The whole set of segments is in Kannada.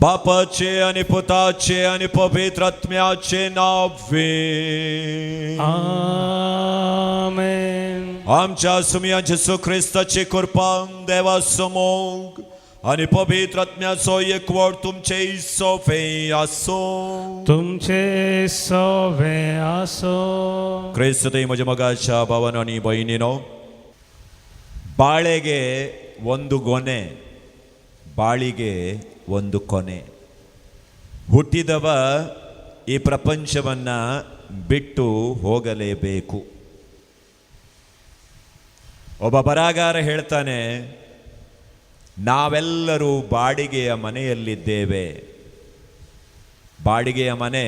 बापाचे आणि पुताचे आणि पवित्र आत्म्याचे नावे आमेन. आमच्या सुमिया येशू ख्रिस्ताची कृपा देवासमोर आणि पवित्र आत्म्याचो एकवट तुमचे सोवे असो. तुमचे सोवे असो. ಕ್ರೈಸ್ತ ಮಜ ಮಗಾಚ ಭವನ ನೀ ಬೈನಿನೋ ಬಾಳೆಗೆ ಒಂದು ಗೊನೆ ಬಾಳಿಗೆ ಒಂದು ಕೊನೆ. ಹುಟ್ಟಿದವ ಈ ಪ್ರಪಂಚವನ್ನ ಬಿಟ್ಟು ಹೋಗಲೇಬೇಕು. ಒಬ್ಬ ಬರಹಗಾರ ಹೇಳ್ತಾನೆ, ನಾವೆಲ್ಲರೂ ಬಾಡಿಗೆಯ ಮನೆಯಲ್ಲಿದ್ದೇವೆ. ಬಾಡಿಗೆಯ ಮನೆ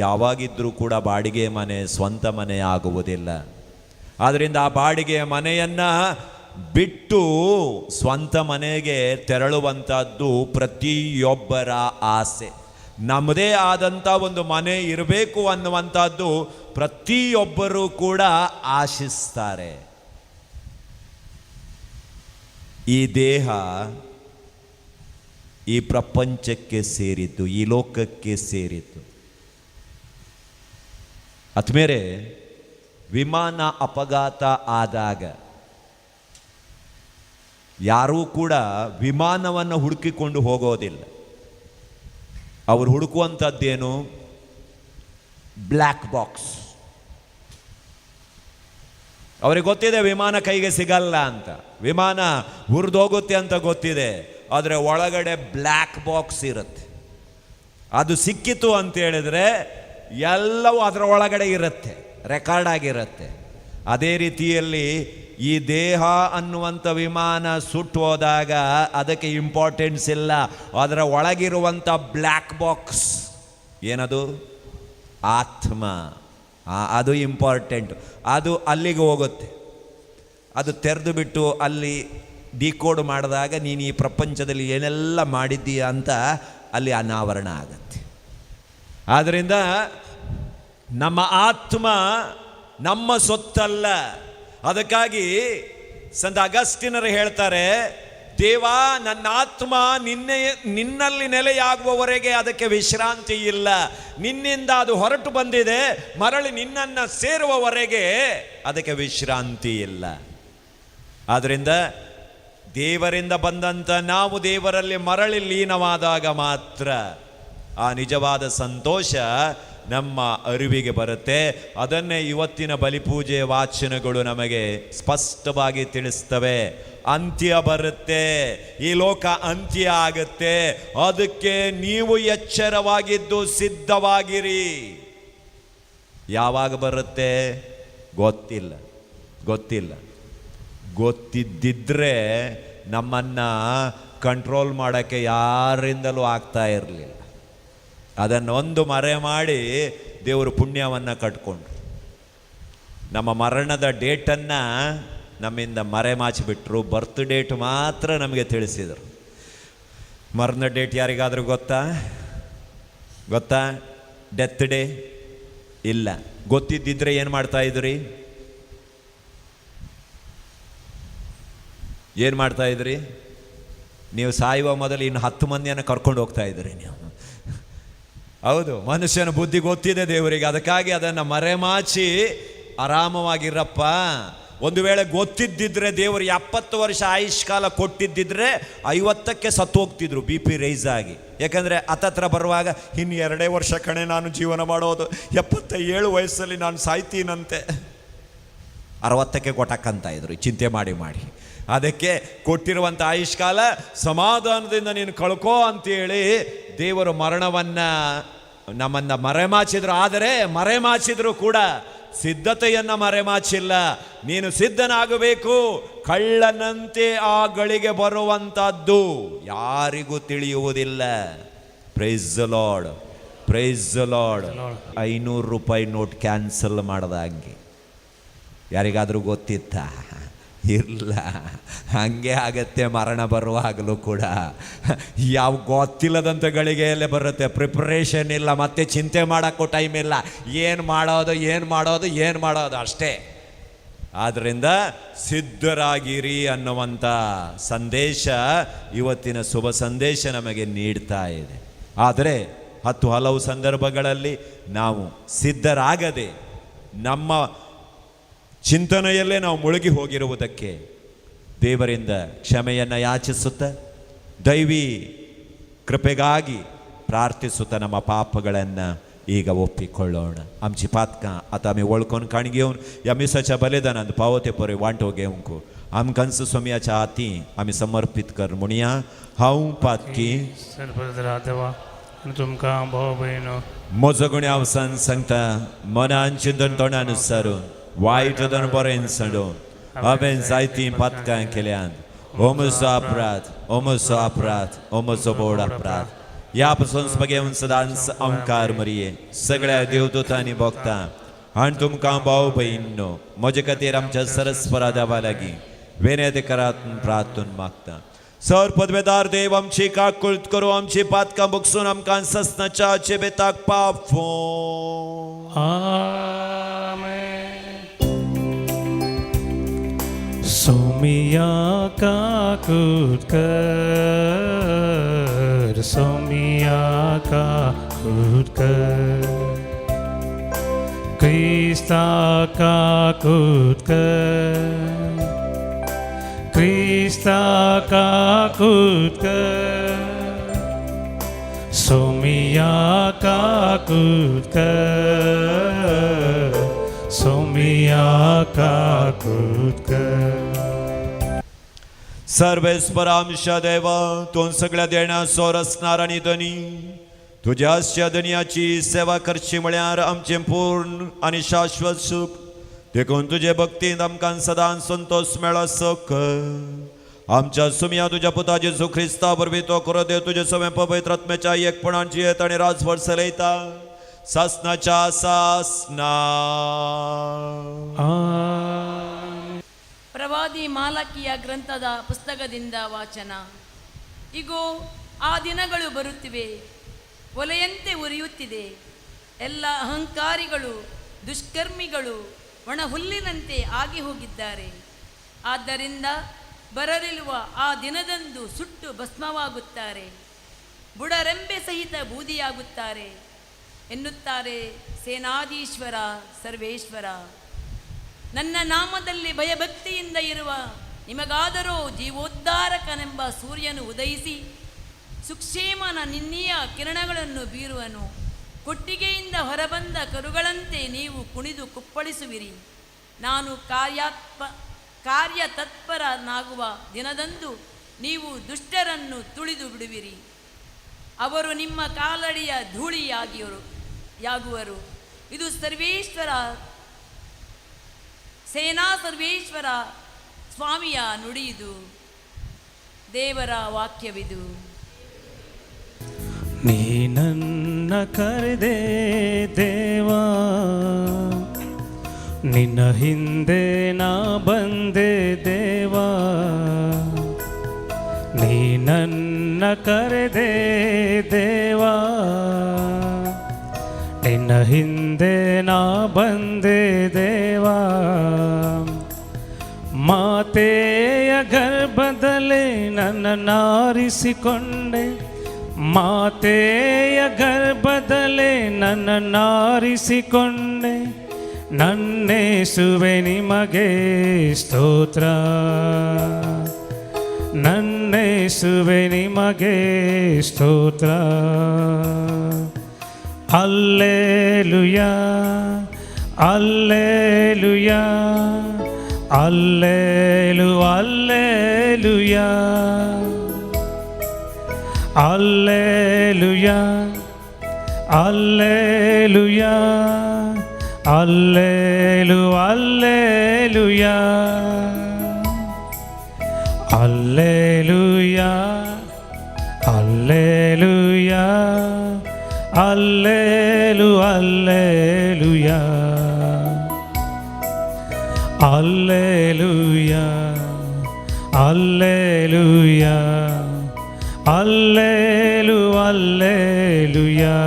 ಯಾವಾಗಿದ್ರೂ ಕೂಡ ಬಾಡಿಗೆಯ ಮನೆ ಸ್ವಂತ ಮನೆ ಆಗುವುದಿಲ್ಲ. ಆದ್ದರಿಂದ ಆ ಬಾಡಿಗೆಯ ಮನೆಯನ್ನು ಬಿಟ್ಟು ಸ್ವಂತ ಮನೆಗೆ ತೆರಳುವಂಥದ್ದು ಪ್ರತಿಯೊಬ್ಬರ ಆಸೆ. ನಮ್ಮದೇ ಆದಂಥ ಒಂದು ಮನೆ ಇರಬೇಕು ಅನ್ನುವಂಥದ್ದು ಪ್ರತಿಯೊಬ್ಬರೂ ಕೂಡ ಆಶಿಸ್ತಾರೆ. ಈ ದೇಹ ಈ ಪ್ರಪಂಚಕ್ಕೆ ಸೇರಿದ್ದು, ಈ ಲೋಕಕ್ಕೆ ಸೇರಿದ್ದು. ಆದ್ಮೇಲೆ ವಿಮಾನ ಅಪಘಾತ ಆದಾಗ ಯಾರೂ ಕೂಡ ವಿಮಾನವನ್ನು ಹುಡುಕಿಕೊಂಡು ಹೋಗೋದಿಲ್ಲ. ಅವರು ಹುಡುಕುವಂಥದ್ದೇನು? Black box. ಅವರಿಗೆ ಗೊತ್ತಿದೆ ವಿಮಾನ ಕೈಗೆ ಸಿಗಲ್ಲ ಅಂತ, ವಿಮಾನ ಹುರಿದೋಗುತ್ತೆ ಅಂತ ಗೊತ್ತಿದೆ. ಆದರೆ ಒಳಗಡೆ ಬ್ಲ್ಯಾಕ್ ಬಾಕ್ಸ್ ಇರುತ್ತೆ. ಅದು ಸಿಕ್ಕಿತು ಅಂತ ಹೇಳಿದ್ರೆ ಎಲ್ಲವೂ ಅದರ ಒಳಗಡೆ ಇರುತ್ತೆ, ರೆಕಾರ್ಡ್ ಆಗಿರುತ್ತೆ. ಅದೇ ರೀತಿಯಲ್ಲಿ ಈ ದೇಹ ಅನ್ನುವಂಥ ವಿಮಾನ ಸುಟ್ಟು ಹೋದಾಗ ಅದಕ್ಕೆ ಇಂಪಾರ್ಟೆನ್ಸ್ ಇಲ್ಲ. ಅದರ ಒಳಗಿರುವಂಥ ಬ್ಲ್ಯಾಕ್ ಬಾಕ್ಸ್ ಏನದು? ಆತ್ಮ. ಅದು ಇಂಪಾರ್ಟೆಂಟ್. ಅದು ಅಲ್ಲಿಗೆ ಹೋಗುತ್ತೆ. ಅದು ತೆರೆದು ಬಿಟ್ಟು ಅಲ್ಲಿ ಡಿಕೋಡ್ ಮಾಡಿದಾಗ ನೀನು ಈ ಪ್ರಪಂಚದಲ್ಲಿ ಏನೆಲ್ಲ ಮಾಡಿದ್ದೀಯ ಅಂತ ಅಲ್ಲಿ ಅನಾವರಣ ಆಗತ್ತೆ. ಆದ್ದರಿಂದ ನಮ್ಮ ಆತ್ಮ ನಮ್ಮ ಸೊತ್ತಲ್ಲ. ಅದಕ್ಕಾಗಿ ಸಂತ ಅಗಸ್ಟಿನರು ಹೇಳ್ತಾರೆ, ದೇವಾ ನನ್ನ ಆತ್ಮ ನಿನ್ನಲ್ಲಿ ನೆಲೆಯಾಗುವವರೆಗೆ ಅದಕ್ಕೆ ವಿಶ್ರಾಂತಿ ಇಲ್ಲ. ನಿನ್ನಿಂದ ಅದು ಹೊರಟು ಬಂದಿದೆ, ಮರಳಿ ನಿನ್ನನ್ನು ಸೇರುವವರೆಗೆ ಅದಕ್ಕೆ ವಿಶ್ರಾಂತಿ ಇಲ್ಲ. ಆದ್ದರಿಂದ ದೇವರಿಂದ ಬಂದಂಥ ನಾವು ದೇವರಲ್ಲಿ ಮರಳಿ ಲೀನವಾದಾಗ ಮಾತ್ರ ಆ ನಿಜವಾದ ಸಂತೋಷ ನಮ್ಮ ಅರಿವಿಗೆ ಬರುತ್ತೆ. ಅದನ್ನೇ ಇವತ್ತಿನ ಬಲಿಪೂಜೆಯ ವಾಚನಗಳು ನಮಗೆ ಸ್ಪಷ್ಟವಾಗಿ ತಿಳಿಸ್ತವೆ. ಅಂತ್ಯ ಬರುತ್ತೆ, ಈ ಲೋಕ ಅಂತ್ಯ ಆಗುತ್ತೆ. ಅದಕ್ಕೆ ನೀವು ಎಚ್ಚರವಾಗಿದ್ದು ಸಿದ್ಧವಾಗಿರಿ. ಯಾವಾಗ ಬರುತ್ತೆ ಗೊತ್ತಿಲ್ಲ. ಗೊತ್ತಿದ್ದಿದ್ರೆ ನಮ್ಮನ್ನು ಕಂಟ್ರೋಲ್ ಮಾಡೋಕ್ಕೆ ಯಾರಿಂದಲೂ ಆಗ್ತಾ ಇರಲಿಲ್ಲ. ಅದನ್ನೊಂದು ಮರೆ ಮಾಡಿ ದೇವರು ಪುಣ್ಯವನ್ನು ಕಟ್ಕೊಂಡ್ರು. ನಮ್ಮ ಮರಣದ ಡೇಟನ್ನು ನಮ್ಮಿಂದ ಮರೆಮಾಚಿಬಿಟ್ರು. ಬರ್ತ್ ಡೇಟ್ ಮಾತ್ರ ನಮಗೆ ತಿಳಿಸಿದರು. ಮರಣದ ಡೇಟ್ ಯಾರಿಗಾದರೂ ಗೊತ್ತಾ? ಡೆತ್ ಡೇ ಇಲ್ಲ. ಗೊತ್ತಿದ್ದಿದ್ರೆ ಏನು ಮಾಡ್ತಾಯಿದ್ರಿ? ಏನು ಮಾಡ್ತಾಯಿದ್ರಿ? ನೀವು ಸಾಯುವ ಮೊದಲು ಇನ್ನು 10 ಮಂದಿಯನ್ನು ಕರ್ಕೊಂಡು ಹೋಗ್ತಾ ಇದ್ರಿ ನೀವು. ಹೌದು, ಮನುಷ್ಯನ ಬುದ್ಧಿ ಗೊತ್ತಿದೆ ದೇವರಿಗೆ. ಅದಕ್ಕಾಗಿ ಅದನ್ನು ಮರೆಮಾಚಿ ಆರಾಮವಾಗಿರಪ್ಪ. ಒಂದು ವೇಳೆ ಗೊತ್ತಿದ್ದಿದ್ರೆ ದೇವರು 70 ವರ್ಷ ಆಯುಷ್ಕಾಲ ಕೊಟ್ಟಿದ್ದಿದ್ರೆ 50ಕ್ಕೆ ಸತ್ತು ಹೋಗ್ತಿದ್ರು, BP ರೈಸ್ ಆಗಿ. ಯಾಕಂದರೆ ಹತ್ತತ್ರ ಬರುವಾಗ ಇನ್ನು 2 ವರ್ಷ ಕಣೆ ನಾನು ಜೀವನ ಮಾಡೋದು, 77 ವಯಸ್ಸಲ್ಲಿ ನಾನು ಸಾಯ್ತೀನಂತೆ. 60ಕ್ಕೆ ಕೊಟ್ಟಕ್ಕಂತ ಇದ್ರು ಚಿಂತೆ ಮಾಡಿ. ಅದಕ್ಕೆ ಕೊಟ್ಟಿರುವಂಥ ಆಯುಷ್ಕಾಲ ಸಮಾಧಾನದಿಂದ ನೀನು ಕಳ್ಕೋ ಅಂತೇಳಿ ದೇವರು ಮರಣವನ್ನು ನಮ್ಮನ್ನು ಮರೆಮಾಚಿದ್ರು. ಆದರೆ ಮರೆಮಾಚಿದ್ರು ಕೂಡ ಸಿದ್ಧತೆಯನ್ನು ಮರೆಮಾಚಿಲ್ಲ. ನೀನು ಸಿದ್ಧನಾಗಬೇಕು. ಕಳ್ಳನಂತೆ ಆ ಗಳಿಗೆ ಬರುವಂಥದ್ದು ಯಾರಿಗೂ ತಿಳಿಯುವುದಿಲ್ಲ. Price the lord. 500 ರೂಪಾಯಿ ನೋಟ್ ಕ್ಯಾನ್ಸಲ್ ಮಾಡ್ದಂಗೆ ಯಾರಿಗಾದರೂ ಗೊತ್ತಿತ್ತಾ? ಇಲ್ಲ. ಹಾಗೆ ಆಗತ್ತೆ ಮರಣ ಬರುವಾಗಲೂ ಕೂಡ. ಯಾವ ಗೊತ್ತಿಲ್ಲದಂಥ ಗಳಿಗೆಯಲ್ಲೇ ಬರುತ್ತೆ. ಪ್ರಿಪ್ರೇಷನ್ ಇಲ್ಲ, ಮತ್ತೆ ಚಿಂತೆ ಮಾಡೋಕ್ಕೂ ಟೈಮ್ ಇಲ್ಲ. ಏನು ಮಾಡೋದು ಅಷ್ಟೇ. ಆದ್ದರಿಂದ ಸಿದ್ಧರಾಗಿರಿ ಅನ್ನುವಂಥ ಸಂದೇಶ ಇವತ್ತಿನ ಶುಭ ಸಂದೇಶ ನಮಗೆ ನೀಡ್ತಾ ಇದೆ. ಆದರೆ ಹಲವು ಸಂದರ್ಭಗಳಲ್ಲಿ ನಾವು ಸಿದ್ಧರಾಗದೆ ನಮ್ಮ ಚಿಂತನೆಯಲ್ಲೇ ನಾವು ಮುಳುಗಿ ಹೋಗಿರುವುದಕ್ಕೆ ದೇವರಿಂದ ಕ್ಷಮೆಯನ್ನು ಯಾಚಿಸುತ್ತಾ ದೈವಿ ಕೃಪೆಗಾಗಿ ಪ್ರಾರ್ಥಿಸುತ್ತಾ ನಮ್ಮ ಪಾಪಗಳನ್ನು ಈಗ ಒಪ್ಪಿಕೊಳ್ಳೋಣ. आमची पातकां आतां आमी वळखून काण घेवन ह्या मिसाच्या बलिदानांत पावते पळय वांटो घेवंक आमकांच सोम्याच्या हाती आमी समर्पीत कर म्हणुया. हांव पातकी सर्वदरा देवा तुमकां भाव भयणो म्हजो गुण्यावसान सांगता, मनान चिंतन तोंडान विचारून वायट धन बरें सडून हांवें जायतीं पातकां केल्यात. हो म्हजो अपराध, हो म्हजो अपराध, हो म्हजो बोड अपराध. ह्या पासून घेवन सदांच अवकार मरिये सगळ्या देवदूतांनी भोगता आनी तुमकां भाव भयणो म्हजे खातीर आमच्या सरस्वरा देवा लागीं विनय करात प्रार्थून मागता. सर पदवेदार देव आमची काकुळट करूं, आमची पातकां बगसून आमकां ससनाच्या बेताक पावो. आमेन. सोमिया काकुळट कर, सोमिया काकुळट कर, क्रिस्ता काकुळट कर, क्रिस्ता काकुळट कर, सोमिया काकुळट कर, सोमिया काकुळट कर. सर्वेस्परांशा देवा, तू सगळ्या देण्या सोर असणार आणि धनी तुझ्या धनियाची सेवा करची म्हळ्यार आमचे पूर्ण आणि शाश्वत सुख देखून तुझे भक्तींत आमकां सदां संतोष मेळो सक. आमच्या सुमिया तुझ्या पुता जेजू ख्रिस्ता वरवीं तो खरो देव तुझे सवे पवित्र आत्म्याच्या एकपणाची येत आणि राजभर चलयता सासनाच्या सासना. ಪ್ರವಾದಿ ಮಾಲಕಿಯ ಗ್ರಂಥದ ಪುಸ್ತಕದಿಂದ ವಾಚನ. ಇಗೋ, ಆ ದಿನಗಳು ಬರುತ್ತಿವೆ, ಒಲೆಯಂತೆ ಉರಿಯುತ್ತಿದೆ. ಎಲ್ಲ ಅಹಂಕಾರಿಗಳು ದುಷ್ಕರ್ಮಿಗಳು ಒಣ ಹುಲ್ಲಿನಂತೆ ಆಗಿ ಹೋಗಿದ್ದಾರೆ. ಆದ್ದರಿಂದ ಬರಲಿರುವ ಆ ದಿನದಂದು ಸುಟ್ಟು ಭಸ್ಮವಾಗುತ್ತಾರೆ, ಬುಡರೆಂಬೆ ಸಹಿತ ಬೂದಿಯಾಗುತ್ತಾರೆ ಎನ್ನುತ್ತಾರೆ ಸೇನಾಧೀಶ್ವರ ಸರ್ವೇಶ್ವರ. ನನ್ನ ನಾಮದಲ್ಲಿ ಭಯಭಕ್ತಿಯಿಂದ ಇರುವ ನಿಮಗಾದರೋ ಜೀವೋದ್ಧಾರಕನೆಂಬ ಸೂರ್ಯನು ಉದಯಿಸಿ ಸುಕ್ಷೇಮನ ನಿನ್ನೆಯ ಕಿರಣಗಳನ್ನು ಬೀರುವನು. ಕೊಟ್ಟಿಗೆಯಿಂದ ಹೊರಬಂದ ಕರುಗಳಂತೆ ನೀವು ಕುಣಿದು ಕುಪ್ಪಳಿಸುವಿರಿ. ನಾನು ಕಾರ್ಯತತ್ಪರನಾಗುವ ದಿನದಂದು ನೀವು ದುಷ್ಟರನ್ನು ತುಳಿದು ಬಿಡುವಿರಿ. ಅವರು ನಿಮ್ಮ ಕಾಲಡಿಯ ಧೂಳಿಯಾಗುವರು. ಇದು ಸರ್ವೇಶ್ವರ ಸೇನಾ ಸರ್ವೇಶ್ವರ ಸ್ವಾಮಿಯ ನುಡಿಯಿದು. ದೇವರ ವಾಕ್ಯವಿದು. ನೀ ನನ್ನ ಕರೆದೆ ದೇವಾ, ನಿನ್ನ ಹಿಂದೆ ನಾ ಬಂದೆ ದೇವಾ. ನೀ ನನ್ನ ಕರೆದೆ ದೇವಾ, ನಿನ್ನ ಹಿಂದೆ ನಾ ಬಂದೆ ದೇವಾ. ಮಾತೆಯ ಗರ್ಭದಲ್ಲೇ ನನ್ನನ್ನಾರಿಸಿಕೊಂಡೆ, ಮಾತೆಯ ಗರ್ಭದಲ್ಲೇ ನನ್ನನ್ನಾರಿಸಿಕೊಂಡೆ. ನನ್ನೇಸುವೆ ನಿಮಗೆ ಸ್ತೋತ್ರ, ನನ್ನೇಸುವೆ ನಿಮಗೆ ಸ್ತೋತ್ರ. ಅಲ್ಲೇಲುಯಾ ಅಲ್ಲೇಲುಯಾ ಅಲ್ಲೇಲು ಅಲ್ಲೇಲುಯಾ ಅಲ್ಲೇಲುಯಾ ಅಲ್ಲೇಲುಯಾ ಅಲ್ಲೇಲು ಅಲ್ಲೇಲುಯಾ ಅಲ್ಲೇಲುಯಾ ಅಲ್ಲೇಲುಯಾ ಅಲ್ಲೇಲು ಅಲ್ಲೇಲುಯಾ ಅಲ್ಲೇಲುಯಾ ಅಲ್ಲೇಲುಯಾ ಅಲ್ಲೇಲು ಅಲ್ಲೇಲುಯಾ.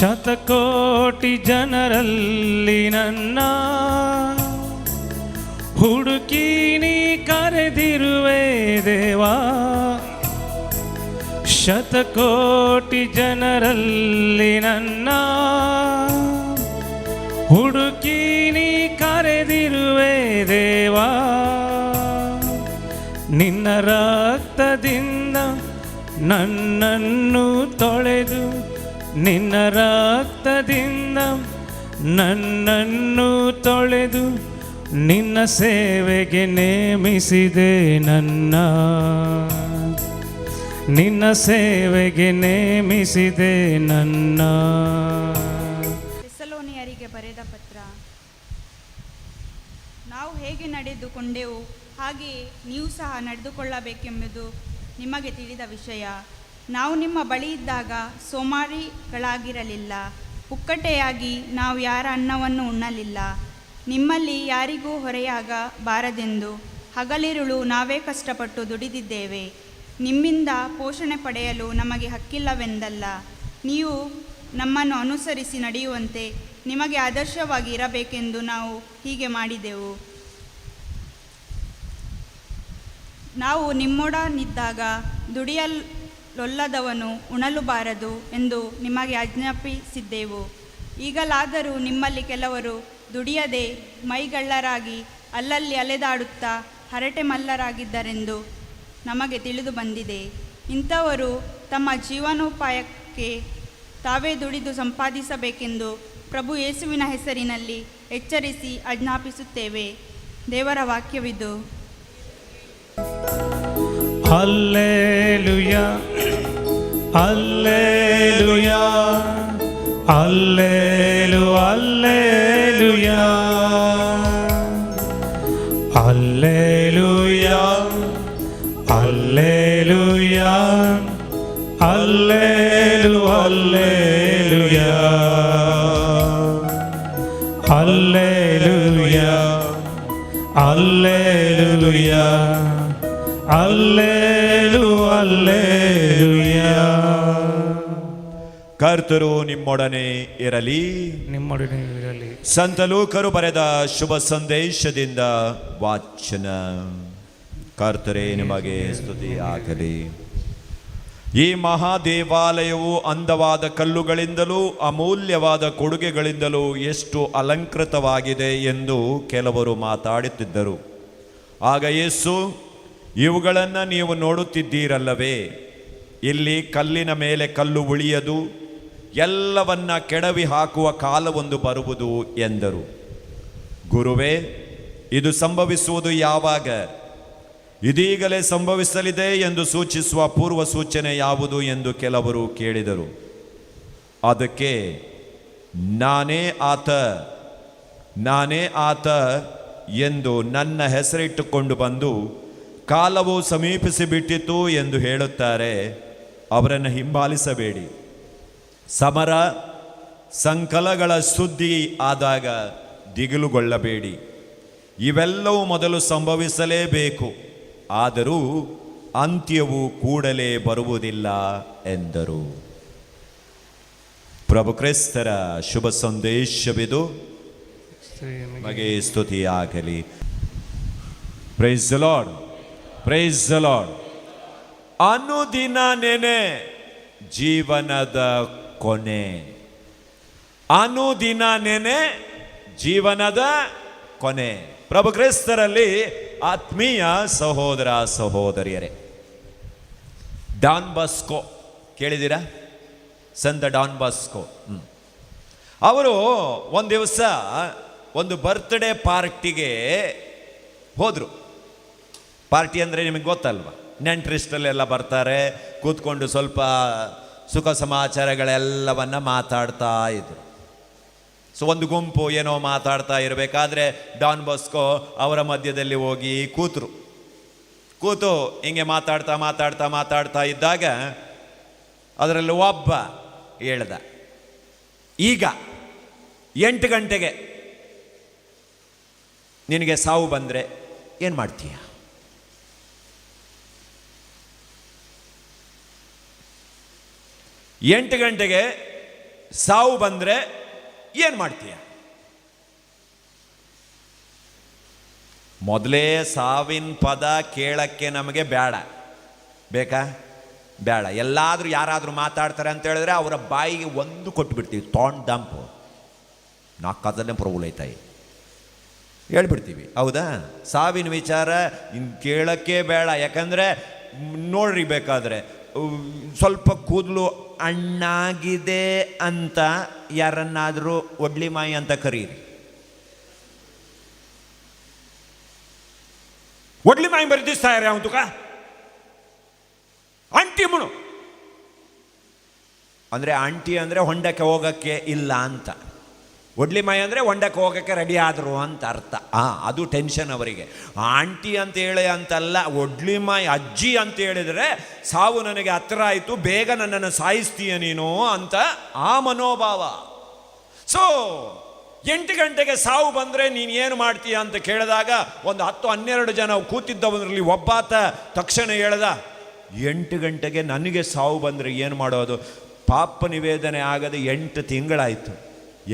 ಶತಕೋಟಿ ಜನರಲ್ಲಿ ನನ್ನ ಹುಡುಕಿ ನೀ ಕರೆದಿರುವೆ ದೇವಾ. ಶತಕೋಟಿ ಜನರಲ್ಲಿ ನನ್ನ ಹುಡುಕಿ ನೀ ಕರೆದಿರುವೆ ದೇವಾ. ನಿನ್ನ ರಕ್ತದಿಂದ ನನ್ನನ್ನು ತೊಳೆದು, ನಿನ್ನ ರಕ್ತದಿಂದ ನನ್ನನ್ನು ತೊಳೆದು, ನಿನ್ನ ಸೇವೆಗೆ ನೇಮಿಸಿದೆ ನನ್ನ, ನಿನ್ನ ಸೇವೆಗೆ ನೇಮಿಸಿದೆ ನನ್ನ. ಥೆಸಲೋನಿಯರಿಗೆ ಬರೆದ ಪತ್ರ. ನಾವು ಹೇಗೆ ನಡೆದುಕೊಂಡೆವು ಹಾಗೆಯೇ ನೀವು ಸಹ ನಡೆದುಕೊಳ್ಳಬೇಕೆಂಬುದು ನಿಮಗೆ ತಿಳಿದ ವಿಷಯ. ನಾವು ನಿಮ್ಮ ಬಳಿ ಇದ್ದಾಗ ಸೋಮಾರಿಗಳಾಗಿರಲಿಲ್ಲ, ಪುಕ್ಕಟೆಯಾಗಿ ನಾವು ಯಾರ ಅನ್ನವನ್ನು ಉಣ್ಣಲಿಲ್ಲ. ನಿಮ್ಮಲ್ಲಿ ಯಾರಿಗೂ ಹೊರೆಯಾಗಬಾರದೆಂದು ಹಗಲಿರುಳು ನಾವೇ ಕಷ್ಟಪಟ್ಟು ದುಡಿದಿದ್ದೇವೆ. ನಿಮ್ಮಿಂದ ಪೋಷಣೆ ಪಡೆಯಲು ನಮಗೆ ಹಕ್ಕಿಲ್ಲವೆಂದಲ್ಲ, ನೀವು ನಮ್ಮನ್ನು ಅನುಸರಿಸಿ ನಡೆಯುವಂತೆ ನಿಮಗೆ ಆದರ್ಶವಾಗಿ ಇರಬೇಕೆಂದು ನಾವು ಹೀಗೆ ಮಾಡಿದೆವು. ನಾವು ನಿಮ್ಮೊಡನಿದ್ದಾಗ ದುಡಿಯಲೊಲ್ಲದವನು ಉಣಲು ಬಾರದು ಎಂದು ನಿಮಗೆ ಆಜ್ಞಾಪಿಸಿದ್ದೆವು. ಈಗಲಾದರೂ ನಿಮ್ಮಲ್ಲಿ ಕೆಲವರು ದುಡಿಯದೆ ಮೈಗಳ್ಳರಾಗಿ ಅಲ್ಲಲ್ಲಿ ಅಲೆದಾಡುತ್ತಾ ಹರಟೆ ಮಲ್ಲರಾಗಿದ್ದರೆಂದು ನಮಗೆ ತಿಳಿದು ಬಂದಿದೆ. ಇಂಥವರು ತಮ್ಮ ಜೀವನೋಪಾಯಕ್ಕೆ ತಾವೇ ದುಡಿದು ಸಂಪಾದಿಸಬೇಕೆಂದು ಪ್ರಭು ಯೇಸುವಿನ ಹೆಸರಿನಲ್ಲಿ ಎಚ್ಚರಿಸಿ ಆಜ್ಞಾಪಿಸುತ್ತೇವೆ. ದೇವರ ವಾಕ್ಯವಿದು. Hallelujah, hallelujah, hallelujah, hallelujah, hallelujah, hallelujah, hallelujah, hallelujah, hallelujah. ಕರ್ತರು ನಿಮ್ಮೊಡನೆ ಇರಲಿ, ನಿಮ್ಮೊಡನೆ ಇರಲಿ. ಸಂತ ಲೂಕರು ಬರೆದ ಶುಭ ಸಂದೇಶದಿಂದ ವಾಚನ. ಕರ್ತರೇ ನಿಮಗೆ ಸ್ತುತಿ ಆಗಲಿ. ಈ ಮಹಾದೇವಾಲಯವು ಅಂದವಾದ ಕಲ್ಲುಗಳಿಂದಲೂ ಅಮೂಲ್ಯವಾದ ಕೊಡುಗೆಗಳಿಂದಲೂ ಎಷ್ಟು ಅಲಂಕೃತವಾಗಿದೆ ಎಂದು ಕೆಲವರು ಮಾತಾಡುತ್ತಿದ್ದರು. ಆಗ ಯೇಸು, ಇವುಗಳನ್ನು ನೀವು ನೋಡುತ್ತಿದ್ದೀರಲ್ಲವೇ, ಇಲ್ಲಿ ಕಲ್ಲಿನ ಮೇಲೆ ಕಲ್ಲು ಉಳಿಯದು, ಎಲ್ಲವನ್ನ ಕೆಡವಿ ಹಾಕುವ ಕಾಲವೊಂದು ಬರುವುದು ಎಂದರು. ಗುರುವೇ, ಇದು ಸಂಭವಿಸುವುದು ಯಾವಾಗ? ಇದೀಗಲೇ ಸಂಭವಿಸಲಿದೆ ಎಂದು ಸೂಚಿಸುವ ಪೂರ್ವ ಸೂಚನೆ ಯಾವುದು ಎಂದು ಕೆಲವರು ಕೇಳಿದರು. ಅದಕ್ಕೆ ನಾನೇ ಆತ ಎಂದು ನನ್ನ ಹೆಸರಿಟ್ಟುಕೊಂಡು ಬಂದು ಕಾಲವು ಸಮೀಪಿಸಿ ಬಿಟ್ಟಿತು ಎಂದು ಹೇಳುತ್ತಾರೆ. ಅವರನ್ನು ಹಿಂಬಾಲಿಸಬೇಡಿ. ಸಮರ ಸಂಕಲಗಳ ಸುದ್ದಿ ಆದಾಗ ದಿಗಿಲುಗೊಳ್ಳಬೇಡಿ. ಇವೆಲ್ಲವೂ ಮೊದಲು ಸಂಭವಿಸಲೇಬೇಕು, ಆದರೂ ಅಂತ್ಯವು ಕೂಡಲೇ ಬರುವುದಿಲ್ಲ ಎಂದರು. ಪ್ರಭು ಕ್ರಿಸ್ತರ ಶುಭ ಸಂದೇಶವಿದು. ನಮಗೆ ಸ್ತುತಿಯಾಗಲಿ. Praise the lord, praise the lord. ಅನುದಿನ ನೆನೆ ಜೀವನದ ಕೊನೆ. ಅನುದಿನ ನೆನೆ ಜೀವನದ ಕೊನೆ. ಪ್ರಭು ಕ್ರಿಸ್ತರಲ್ಲಿ ಆತ್ಮೀಯ ಸಹೋದರ ಸಹೋದರಿಯರೇ, ಡಾನ್ ಬಾಸ್ಕೋ ಕೇಳಿದ್ದೀರಾ? ಸಂತ ಡಾನ್ ಬಾಸ್ಕೋ ಅವರು ಒಂದು ದಿವಸ ಒಂದು ಬರ್ತ್ಡೇ ಪಾರ್ಟಿಗೆ ಹೋದರು. ಪಾರ್ಟಿ ಅಂದರೆ ನಿಮಗೆ ಗೊತ್ತಲ್ವ, ನೆಂಟರಿಷ್ಟಲ್ಲೆಲ್ಲ ಬರ್ತಾರೆ, ಕೂತ್ಕೊಂಡು ಸ್ವಲ್ಪ ಸುಖ ಸಮಾಚಾರಗಳೆಲ್ಲವನ್ನ ಮಾತಾಡ್ತಾ ಇದ್ರು. ಸೊ ಒಂದು ಗುಂಪು ಏನೋ ಮಾತಾಡ್ತಾ ಇರಬೇಕಾದ್ರೆ ಡಾನ್ ಬಾಸ್ಕೋ ಅವರ ಮಧ್ಯದಲ್ಲಿ ಹೋಗಿ ಕೂತು ಹಿಂಗೆ ಮಾತಾಡ್ತಾ ಇದ್ದಾಗ ಅದರಲ್ಲಿ ಒಬ್ಬ ಹೇಳ್ದ, ಈಗ 8 ಗಂಟೆಗೆ ನಿನಗೆ ಸಾವು ಬಂದರೆ ಏನು ಮಾಡ್ತೀಯ? ಎಂಟು ಗಂಟೆಗೆ ಸಾವು ಬಂದರೆ ಏನು ಮಾಡ್ತೀಯ? ಮೊದಲೇ ಸಾವಿನ ಪದ ಕೇಳಕ್ಕೆ ನಮಗೆ ಬೇಡ. ಬೇಕಾ? ಬೇಡ. ಎಲ್ಲಾದರೂ ಯಾರಾದರೂ ಮಾತಾಡ್ತಾರೆ ಅಂತ ಹೇಳಿದ್ರೆ ಅವರ ಬಾಯಿಗೆ ಒಂದು ಕೊಟ್ಟು ಬಿಡ್ತೀವಿ, ತೊಂಡ್ ಡಂಪು, ನಾಲ್ಕದಲ್ಲೇ ಪ್ರಭುಲೈತಾಯಿ ಹೇಳ್ಬಿಡ್ತೀವಿ. ಹೌದಾ? ಸಾವಿನ ವಿಚಾರ ಇನ್ನು ಕೇಳೋಕ್ಕೆ ಬೇಡ. ಯಾಕಂದರೆ ನೋಡ್ರಿ, ಬೇಕಾದರೆ ಸ್ವಲ್ಪ ಕೂದಲು ಅಣ್ಣಾಗಿದೆ ಅಂತ ಯಾರನ್ನಾದರೂ ಒಡ್ಲಿ ಮಾಯಿ ಅಂತ ಕರೀರಿ. ಒಡ್ಲಿ ಮಾಯಿ ಬರೆದಿಸ್ತಾ ಇರ ಅವನು ತುಕ ಆಂಟಿ ಮುನು ಅಂದರೆ, ಆಂಟಿ ಅಂದರೆ ಹೊಂಡಕ್ಕೆ ಹೋಗೋಕ್ಕೆ ಇಲ್ಲ ಅಂತ, ಒಡ್ಲಿ ಮಾಯಿ ಅಂದರೆ ಹೊಂಡಕ್ಕೆ ಹೋಗೋಕ್ಕೆ ರೆಡಿ ಆದರು ಅಂತ ಅರ್ಥ. ಅದು ಟೆನ್ಷನ್ ಅವರಿಗೆ. ಆಂಟಿ ಅಂತ ಹೇಳಿ ಅಂತಲ್ಲ, ಒಡ್ಲಿ ಮಾಯಿ ಅಜ್ಜಿ ಅಂತ ಹೇಳಿದರೆ ಸಾವು ನನಗೆ ಹತ್ತಿರ ಆಯಿತು, ಬೇಗ ನನ್ನನ್ನು ಸಾಯಿಸ್ತೀಯ ನೀನು ಅಂತ ಆ ಮನೋಭಾವ. ಸೊ 8 ಗಂಟೆಗೆ ಸಾವು ಬಂದರೆ ನೀನು ಏನು ಮಾಡ್ತೀಯ ಅಂತ ಕೇಳಿದಾಗ ಒಂದು 10-12 ಜನ ಕೂತಿದ್ದವರಲ್ಲಿ ಒಬ್ಬಾತ ತಕ್ಷಣ ಹೇಳ್ದ, 8 ಗಂಟೆಗೆ ನನಗೆ ಸಾವು ಬಂದರೆ ಏನು ಮಾಡೋದು? ಪಾಪ ನಿವೇದನೆ ಆಗದೆ 8 ತಿಂಗಳಾಯಿತು.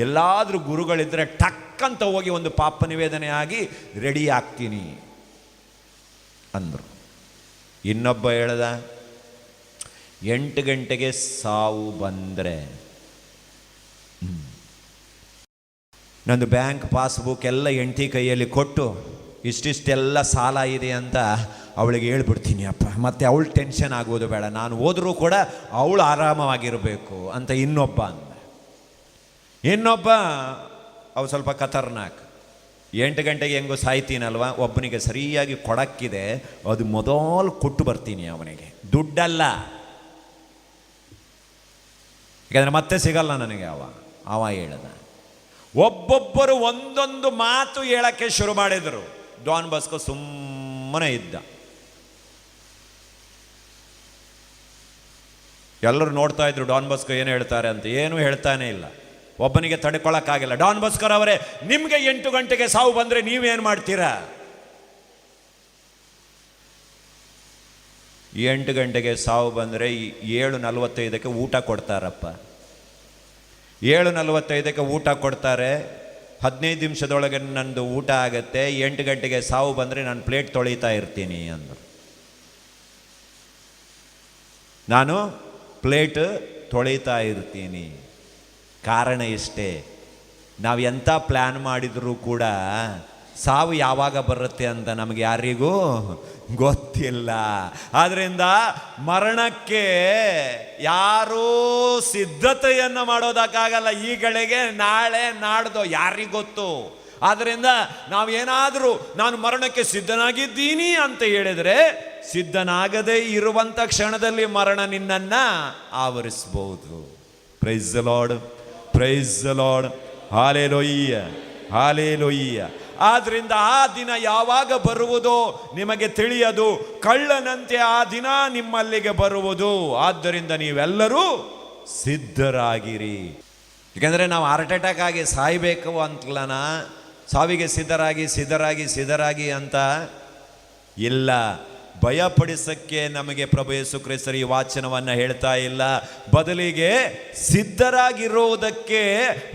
ಎಲ್ಲಾದರೂ ಗುರುಗಳಿದ್ದರೆ ಟಕ್ಕಂತ ಹೋಗಿ ಒಂದು ಪಾಪ ನಿವೇದನೆ ಆಗಿ ರೆಡಿ ಆಗ್ತೀನಿ ಅಂದರು. ಇನ್ನೊಬ್ಬ ಹೇಳ್ದ, 8 ಗಂಟೆಗೆ ಸಾವು ಬಂದರೆ ನಂದು ಬ್ಯಾಂಕ್ ಪಾಸ್ಬುಕ್ ಎಲ್ಲ ಹೆಂಡತಿ ಕೈಯಲ್ಲಿ ಕೊಟ್ಟು ಇಷ್ಟಿಷ್ಟೆಲ್ಲ ಸಾಲ ಇದೆ ಅಂತ ಅವಳಿಗೆ ಹೇಳ್ಬಿಡ್ತೀನಿ ಅಪ್ಪ, ಮತ್ತೆ ಅವಳು ಟೆನ್ಷನ್ ಆಗೋದು ಬೇಡ, ನಾನು ಹೋದರೂ ಕೂಡ ಅವಳು ಆರಾಮವಾಗಿರಬೇಕು ಅಂತ ಇನ್ನೊಬ್ಬ ಅಂದ. ಇನ್ನೊಬ್ಬ ಅವು ಸ್ವಲ್ಪ ಖತರ್ನಾಕ್, 8 ಗಂಟೆಗೆ ಹೆಂಗೋ ಸಾಯ್ತೀನಲ್ವ, ಒಬ್ಬನಿಗೆ ಸರಿಯಾಗಿ ಕೊಡಕ್ಕಿದೆ, ಅದು ಮೊದಲು ಕೊಟ್ಟು ಬರ್ತೀನಿ ಅವನಿಗೆ, ದುಡ್ಡಲ್ಲ, ಯಾಕಂದರೆ ಮತ್ತೆ ಸಿಗಲ್ಲ ನನಗೆ. ಅವ ಹೇಳ್ದ. ಒಬ್ಬೊಬ್ಬರು ಒಂದೊಂದು ಮಾತು ಹೇಳಕ್ಕೆ ಶುರು ಮಾಡಿದರು. ಡಾನ್ ಬಾಸ್ಕೋ ಸುಮ್ಮನೆ ಇದ್ದ. ಎಲ್ಲರೂ ನೋಡ್ತಾ ಇದ್ರು ಡಾನ್ ಬಾಸ್ಕೋ ಏನು ಹೇಳ್ತಾರೆ ಅಂತ. ಏನೂ ಹೇಳ್ತಾನೆ ಇಲ್ಲ. ಒಬ್ಬನಿಗೆ ತಡ್ಕೊಳ್ಳೋಕ್ಕಾಗಿಲ್ಲ. ಡಾನ್ ಬಾಸ್ಕೋ ಅವರೇ, ನಿಮಗೆ 8 ಗಂಟೆಗೆ ಸಾವು ಬಂದರೆ ನೀವೇನು ಮಾಡ್ತೀರಾ? 8 ಗಂಟೆಗೆ ಸಾವು ಬಂದರೆ 7:45 ಊಟ ಕೊಡ್ತಾರಪ್ಪ. 7:45 ಊಟ ಕೊಡ್ತಾರೆ. 15 ನಿಮಿಷದೊಳಗೆ ನಂದು ಊಟ ಆಗುತ್ತೆ. 8 ಗಂಟೆಗೆ ಸಾವು ಬಂದರೆ ನಾನು ಪ್ಲೇಟ್ ತೊಳಿತಾ ಇರ್ತೀನಿ ಅಂದರು. ನಾನು ಪ್ಲೇಟ್ ತೊಳಿತಾ ಇರ್ತೀನಿ. ಕಾರಣ ಇಷ್ಟೇ, ನಾವು ಎಂಥ ಪ್ಲ್ಯಾನ್ ಮಾಡಿದರೂ ಕೂಡ ಸಾವು ಯಾವಾಗ ಬರುತ್ತೆ ಅಂತ ನಮಗೆ ಯಾರಿಗೂ ಗೊತ್ತಿಲ್ಲ. ಆದ್ದರಿಂದ ಮರಣಕ್ಕೆ ಯಾರೂ ಸಿದ್ಧತೆಯನ್ನು ಮಾಡೋದಕ್ಕಾಗಲ್ಲ. ಈಗಳಿಗೆ ನಾಳೆ ನಾಡ್ದು ಯಾರಿಗೊತ್ತು. ಆದ್ದರಿಂದ ನಾವೇನಾದರೂ ನಾನು ಮರಣಕ್ಕೆ ಸಿದ್ಧನಾಗಿದ್ದೀನಿ ಅಂತ ಹೇಳಿದರೆ, ಸಿದ್ಧನಾಗದೇ ಇರುವಂಥ ಕ್ಷಣದಲ್ಲಿ ಮರಣ ನಿನ್ನನ್ನು ಆವರಿಸ್ಬೋದು. Praise the lord, praise the lord, hallelujah, hallelujah. ಆದ್ದರಿಂದ ಆ ದಿನ ಯಾವಾಗ ಬರುವುದೋ ನಿಮಗೆ ತಿಳಿಯದು. ಕಳ್ಳನಂತೆ ಆ ದಿನ ನಿಮ್ಮಲ್ಲಿಗೆ ಬರುವುದು. ಆದ್ದರಿಂದ ನೀವೆಲ್ಲರೂ ಸಿದ್ಧರಾಗಿರಿ. ಏಕೆಂದರೆ ನಾವು ಹಾರ್ಟ್ ಅಟ್ಯಾಕ್ ಆಗಿ ಸಾಯಬೇಕು ಅಂತಲನ, ಸಾವಿಗೆ ಸಿದ್ಧರಾಗಿ ಅಂತ ಇಲ್ಲ. ಭಯಪಡಿಸಕ್ಕೆ ನಮಗೆ ಪ್ರಭು ಯೇಸು ಕ್ರಿಸ್ತರು ಈ ವಾಚನವನ್ನು ಹೇಳ್ತಾ ಇಲ್ಲ. ಬದಲಿಗೆ ಸಿದ್ಧರಾಗಿರುವುದಕ್ಕೆ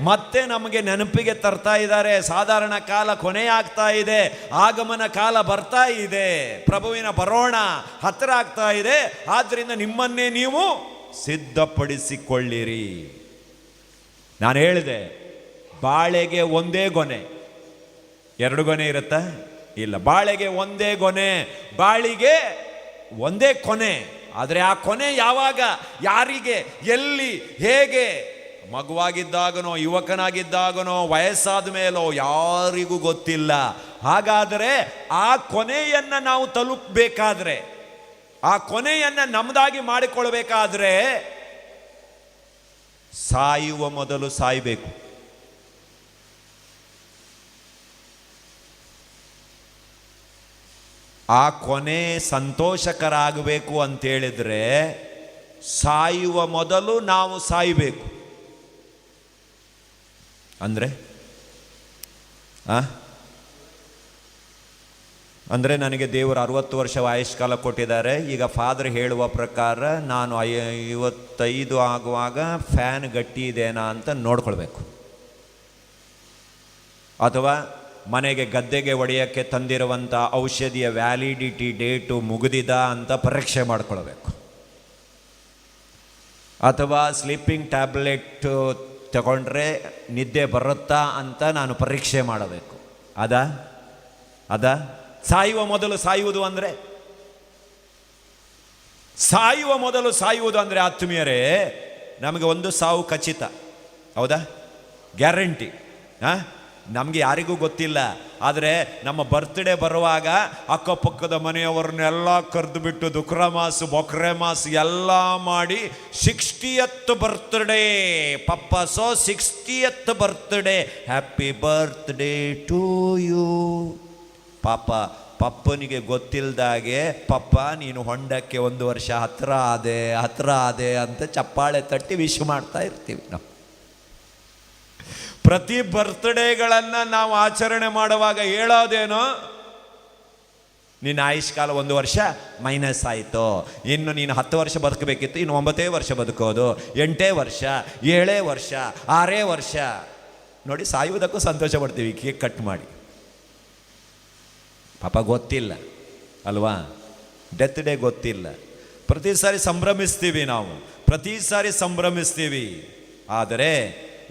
ಮತ್ತೆ ನಮಗೆ ನೆನಪಿಗೆ ತರ್ತಾ ಇದ್ದಾರೆ. ಸಾಧಾರಣ ಕಾಲ ಕೊನೆಯಾಗ್ತಾ ಇದೆ, ಆಗಮನ ಕಾಲ ಬರ್ತಾ ಇದೆ, ಪ್ರಭುವಿನ ಬರೋಣ ಹತ್ತಿರ ಆಗ್ತಾ ಇದೆ. ಆದ್ದರಿಂದ ನಿಮ್ಮನ್ನೇ ನೀವು ಸಿದ್ಧಪಡಿಸಿಕೊಳ್ಳಿರಿ. ನಾನು ಹೇಳಿದೆ, ಬಾಳೆಗೆ ಒಂದೇ ಗೊನೆ, 2 ಗೊನೆ ಇರುತ್ತಾ? ಇಲ್ಲ. ಬಾಳೆಗೆ ಒಂದೇ ಗೊನೆ, ಬಾಳಿಗೆ ಒಂದೇ ಕೊನೆ. ಆದರೆ ಆ ಕೊನೆ ಯಾವಾಗ, ಯಾರಿಗೆ, ಎಲ್ಲಿ, ಹೇಗೆ, ಮಗುವಾಗಿದ್ದಾಗನೋ, ಯುವಕನಾಗಿದ್ದಾಗನೋ, ವಯಸ್ಸಾದ ಮೇಲೋ ಯಾರಿಗೂ ಗೊತ್ತಿಲ್ಲ. ಹಾಗಾದರೆ ಆ ಕೊನೆಯನ್ನು ನಾವು ತಲುಪಬೇಕಾದ್ರೆ, ಆ ಕೊನೆಯನ್ನು ನಮ್ಮದಾಗಿ ಮಾಡಿಕೊಳ್ಬೇಕಾದ್ರೆ ಸಾಯುವ ಮೊದಲು ಸಾಯಬೇಕು. ಆ ಕೊನೆ ಸಂತೋಷಕರ ಆಗಬೇಕು ಅಂತೇಳಿದರೆ ಸಾಯುವ ಮೊದಲು ನಾವು ಸಾಯಬೇಕು. ಅಂದರೆ ಅಂದರೆ ನನಗೆ ದೇವರು 60 ವರ್ಷ ಆಯುಷ್ಕಾಲ ಕೊಟ್ಟಿದ್ದಾರೆ. ಈಗ ಫಾದರ್ ಹೇಳುವ ಪ್ರಕಾರ ನಾನು 55 ಆಗುವಾಗ ಫ್ಯಾನ್ ಗಟ್ಟಿ ಇದೆನಾ ಅಂತ ನೋಡ್ಕೊಳ್ಬೇಕು, ಅಥವಾ ಮನೆಗೆ ಗದ್ದೆಗೆ ಒಡೆಯೋಕ್ಕೆ ತಂದಿರುವಂಥ ಔಷಧಿಯ ವ್ಯಾಲಿಡಿಟಿ ಡೇಟು ಮುಗಿದಿದ ಅಂತ ಪರೀಕ್ಷೆ ಮಾಡ್ಕೊಳ್ಬೇಕು, ಅಥವಾ ಸ್ಲೀಪಿಂಗ್ ಟ್ಯಾಬ್ಲೆಟ್ ತಗೊಂಡ್ರೆ ನಿದ್ದೆ ಬರುತ್ತಾ ಅಂತ ನಾನು ಪರೀಕ್ಷೆ ಮಾಡಬೇಕು. ಅದ ಸಾಯುವ ಮೊದಲು ಸಾಯುವುದು ಅಂದರೆ, ಸಾಯುವ ಮೊದಲು ಸಾಯುವುದು ಅಂದರೆ ಆತ್ಮೀಯರೇ, ನಮಗೆ ಒಂದು ಸಾವು ಖಚಿತ, ಹೌದಾ? ಗ್ಯಾರಂಟಿ. ನಮಗೆ ಯಾರಿಗೂ ಗೊತ್ತಿಲ್ಲ. ಆದರೆ ನಮ್ಮ ಬರ್ತ್ಡೇ ಬರುವಾಗ ಅಕ್ಕಪಕ್ಕದ ಮನೆಯವರನ್ನೆಲ್ಲ ಕರೆದು ಬಿಟ್ಟು ದುಕ್ರಮಾಸು ಬೊಕ್ರೆಮಾಸು ಎಲ್ಲ ಮಾಡಿ 60th ಬರ್ತ್ಡೇ ಪಪ್ಪ, so 60th birthday, happy birthday to you. ಪಪ್ಪನಿಗೆ ಗೊತ್ತಿಲ್ದಾಗೆ ಪಪ್ಪ ನೀನು ಹೊಂಡಕ್ಕೆ 1 ವರ್ಷ ಹತ್ರ ಆದೆ ಅಂತ ಚಪ್ಪಾಳೆ ತಟ್ಟಿ ವಿಶ್ ಮಾಡ್ತಾ ಇರ್ತೀವಿ ನಾವು. ಪ್ರತಿ ಬರ್ತ್ಡೇಗಳನ್ನು ನಾವು ಆಚರಣೆ ಮಾಡುವಾಗ ಹೇಳೋದೇನೋ, ನಿನ್ನ ಆಯುಷ್ಕಾಲ 1 ವರ್ಷ ಮೈನಸ್ ಆಯಿತು, ಇನ್ನು ನೀನು 10 ವರ್ಷ ಬದುಕಬೇಕಿತ್ತು, ಇನ್ನು 9 ವರ್ಷ ಬದುಕೋದು, 8 ವರ್ಷ, 7 ವರ್ಷ, 6 ವರ್ಷ. ನೋಡಿ, ಸಾಯುವುದಕ್ಕೂ ಸಂತೋಷ ಪಡ್ತೀವಿ ಕೇಕ್ ಕಟ್ ಮಾಡಿ. ಪಾಪ ಗೊತ್ತಿಲ್ಲ ಅಲ್ವಾ, ಡೆತ್ ಡೇ ಗೊತ್ತಿಲ್ಲ. ಪ್ರತಿ ಸಾರಿ ಸಂಭ್ರಮಿಸ್ತೀವಿ ನಾವು, ಪ್ರತಿ ಸಾರಿ ಸಂಭ್ರಮಿಸ್ತೀವಿ. ಆದರೆ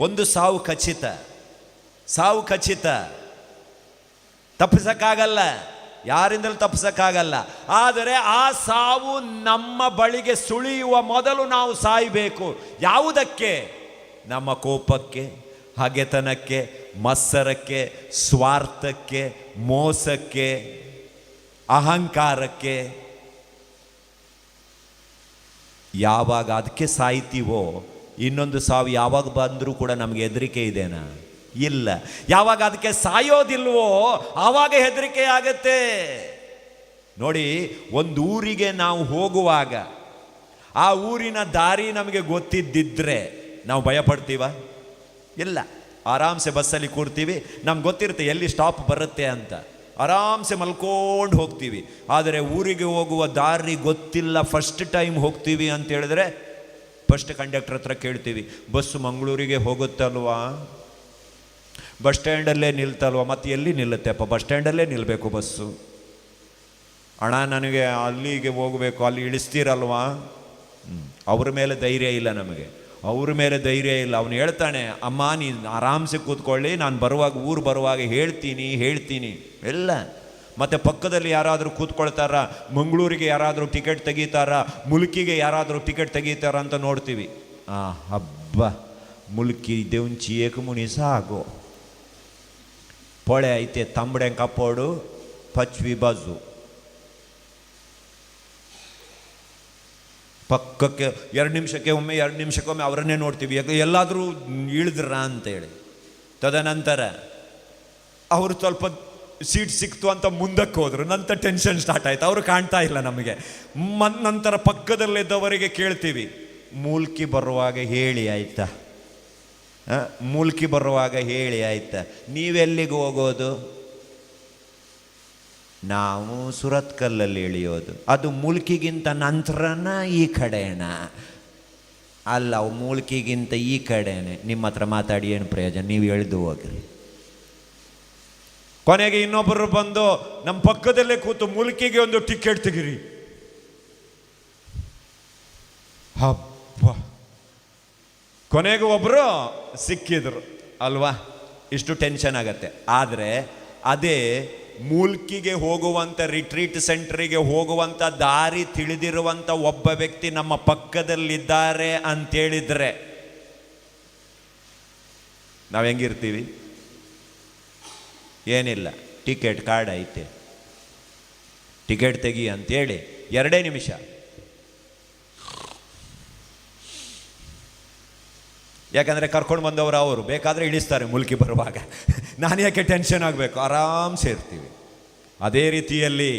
ಒಂದು ಸಾವು ಖಚಿತ, ತಪ್ಪಿಸಕ್ಕಾಗಲ್ಲ, ಯಾರಿಂದಲೂ ತಪ್ಪಿಸಕ್ಕಾಗಲ್ಲ. ಆದರೆ ಆ ಸಾವು ನಮ್ಮ ಬಳಿಗೆ ಸುಳಿಯುವ ಮೊದಲು ನಾವು ಸಾಯಬೇಕು. ಯಾವುದಕ್ಕೆ? ನಮ್ಮ ಕೋಪಕ್ಕೆ, ಹಗೆತನಕ್ಕೆ, ಮತ್ಸರಕ್ಕೆ, ಸ್ವಾರ್ಥಕ್ಕೆ, ಮೋಸಕ್ಕೆ, ಅಹಂಕಾರಕ್ಕೆ. ಯಾವಾಗ ಅದಕ್ಕೆ ಸಾಯ್ತೀವೋ, ಇನ್ನೊಂದು ಸಾವು ಯಾವಾಗ ಬಂದರೂ ಕೂಡ ನಮಗೆ ಹೆದರಿಕೆ ಇದೆನಾ? ಇಲ್ಲ. ಯಾವಾಗ ಅದಕ್ಕೆ ಸಾಯೋದಿಲ್ವೋ ಆವಾಗ ಹೆದರಿಕೆ ಆಗತ್ತೆ. ನೋಡಿ, ಒಂದು ಊರಿಗೆ ನಾವು ಹೋಗುವಾಗ ಆ ಊರಿನ ದಾರಿ ನಮಗೆ ಗೊತ್ತಿದ್ದಿದ್ರೆ ನಾವು ಭಯ ಪಡ್ತೀವ? ಇಲ್ಲ. ಆರಾಮ್ಸೆ ಬಸ್ಸಲ್ಲಿ ಕೂರ್ತೀವಿ, ನಮ್ಗೆ ಗೊತ್ತಿರುತ್ತೆ ಎಲ್ಲಿ ಸ್ಟಾಪ್ ಬರುತ್ತೆ ಅಂತ, ಆರಾಮ್ಸೆ ಮಲ್ಕೊಂಡು ಹೋಗ್ತೀವಿ. ಆದರೆ ಊರಿಗೆ ಹೋಗುವ ದಾರಿ ಗೊತ್ತಿಲ್ಲ, ಫಸ್ಟ್ ಟೈಮ್ ಹೋಗ್ತೀವಿ ಅಂತ ಹೇಳಿದ್ರೆ ಫಸ್ಟ್ ಕಂಡಕ್ಟರ್ ಹತ್ರ ಕೇಳ್ತೀವಿ, ಬಸ್ಸು ಮಂಗಳೂರಿಗೆ ಹೋಗುತ್ತಲ್ವಾ? ಬಸ್ ಸ್ಟ್ಯಾಂಡಲ್ಲೇ ನಿಲ್ತಲ್ವ? ಮತ್ತು ಎಲ್ಲಿ ನಿಲ್ಲುತ್ತೆಪ್ಪ? ಬಸ್ ಸ್ಟ್ಯಾಂಡಲ್ಲೇ ನಿಲ್ಲಬೇಕು ಬಸ್ಸು. ಅಣ್ಣ ನನಗೆ ಅಲ್ಲಿಗೆ ಹೋಗಬೇಕು, ಅಲ್ಲಿ ಇಳಿಸ್ತೀರಲ್ವಾ? ಅವ್ರ ಮೇಲೆ ಧೈರ್ಯ ಇಲ್ಲ ನಮಗೆ, ಅವ್ರ ಮೇಲೆ ಧೈರ್ಯ ಇಲ್ಲ. ಅವನು ಹೇಳ್ತಾನೆ, ಅಮ್ಮ ನೀನು ಆರಾಮ್ಸೆ ಕೂತ್ಕೊಳ್ಳಿ, ನಾನು ಊರು ಬರುವಾಗ ಹೇಳ್ತೀನಿ ಎಲ್ಲ. ಮತ್ತು ಪಕ್ಕದಲ್ಲಿ ಯಾರಾದರೂ ಕೂತ್ಕೊಳ್ತಾರ, ಮಂಗಳೂರಿಗೆ ಯಾರಾದರೂ ಟಿಕೆಟ್ ತೆಗೀತಾರ, ಮುಲ್ಕಿಗೆ ಯಾರಾದರೂ ಟಿಕೆಟ್ ತೆಗೀತಾರ ಅಂತ ನೋಡ್ತೀವಿ. ಹಬ್ಬ ಮುಲ್ಕಿ ದೇವಂಚಿ ಏಕಮುನಿ ಸಾಗು, ಪೊಳೆ ಐತೆ ತಂಬಡೆ ಕಪ್ಪೋಡು ಪಚ್ವಿ ಬಾಜು, ಪಕ್ಕಕ್ಕೆ 2 ನಿಮಿಷಕ್ಕೊಮ್ಮೆ ಅವರನ್ನೇ ನೋಡ್ತೀವಿ, ಎಲ್ಲಾದರೂ ಇಳಿದ್ರ ಅಂತೇಳಿ. ತದನಂತರ ಅವರು ಸ್ವಲ್ಪ ಸೀಟ್ ಸಿಕ್ತು ಅಂತ ಮುಂದಕ್ಕೆ ಹೋದರು, ನಂತರ ಟೆನ್ಷನ್ ಸ್ಟಾರ್ಟ್ ಆಯ್ತು, ಅವರು ಕಾಣ್ತಾ ಇಲ್ಲ ನಮಗೆ. ನಂತರ ಪಕ್ಕದಲ್ಲಿದ್ದವರಿಗೆ ಕೇಳ್ತೀವಿ, ಮೂಲ್ಕಿ ಬರುವಾಗ ಹೇಳಿ ಆಯ್ತಾ, ಮೂಲ್ಕಿ ಬರುವಾಗ ಹೇಳಿ ಆಯ್ತಾ, ನೀವೆಲ್ಲಿಗೆ ಹೋಗೋದು? ನಾವು ಸುರತ್ಕಲ್ಲಲ್ಲಿ ಇಳಿಯೋದು. ಅದು ಮೂಲ್ಕಿಗಿಂತ ನಂತರನ ಈ ಕಡೆನ? ಅಲ್ಲ, ಮೂಲ್ಕಿಗಿಂತ ಈ ಕಡೆನೆ. ನಿಮ್ಮ ಹತ್ರ ಮಾತಾಡಿ ಏನು ಪ್ರಯೋಜನ, ನೀವು ಎಳೆದು ಹೋಗ್ರಿ. ಕೊನೆಗೆ ಇನ್ನೊಬ್ಬರು ಬಂದು ನಮ್ಮ ಪಕ್ಕದಲ್ಲೇ ಕೂತು ಮೂಲ್ಕಿಗೆ ಒಂದು ಟಿಕೆಟ್ ತೆಗಿರಿ. ಹಬ್ಬ, ಕೊನೆಗೆ ಒಬ್ಬರು ಸಿಕ್ಕಿದ್ರು ಅಲ್ವಾ? ಇಷ್ಟು ಟೆನ್ಷನ್ ಆಗತ್ತೆ. ಆದರೆ ಅದೇ ಮೂಲ್ಕಿಗೆ ಹೋಗುವಂಥ ರಿಟ್ರೀಟ್ ಸೆಂಟ್ರಿಗೆ ಹೋಗುವಂಥ ದಾರಿ ತಿಳಿದಿರುವಂಥ ಒಬ್ಬ ವ್ಯಕ್ತಿ ನಮ್ಮ ಪಕ್ಕದಲ್ಲಿದ್ದಾರೆ ಅಂತೇಳಿದರೆ ನಾವು ಹೆಂಗಿರ್ತೀವಿ? ಏನಿಲ್ಲ, ಟಿಕೆಟ್ ಕಾರ್ಡ್ ಐತೆ, ಟಿಕೆಟ್ ತೆಗಿ ಅಂತೇಳಿ 2 ನಿಮಿಷ ಯಾಕಂದರೆ ಕರ್ಕೊಂಡು ಬಂದವರು ಅವರು ಬೇಕಾದರೆ ಇಳಿಸ್ತಾರೆ ಮುಲ್ಕಿ ಬರುವಾಗ. ನಾನು ಯಾಕೆ ಟೆನ್ಷನ್ ಆಗಬೇಕು? ಆರಾಮ್ಸೆ ಇರ್ತೀವಿ. ಅದೇ ರೀತಿಯಲ್ಲಿ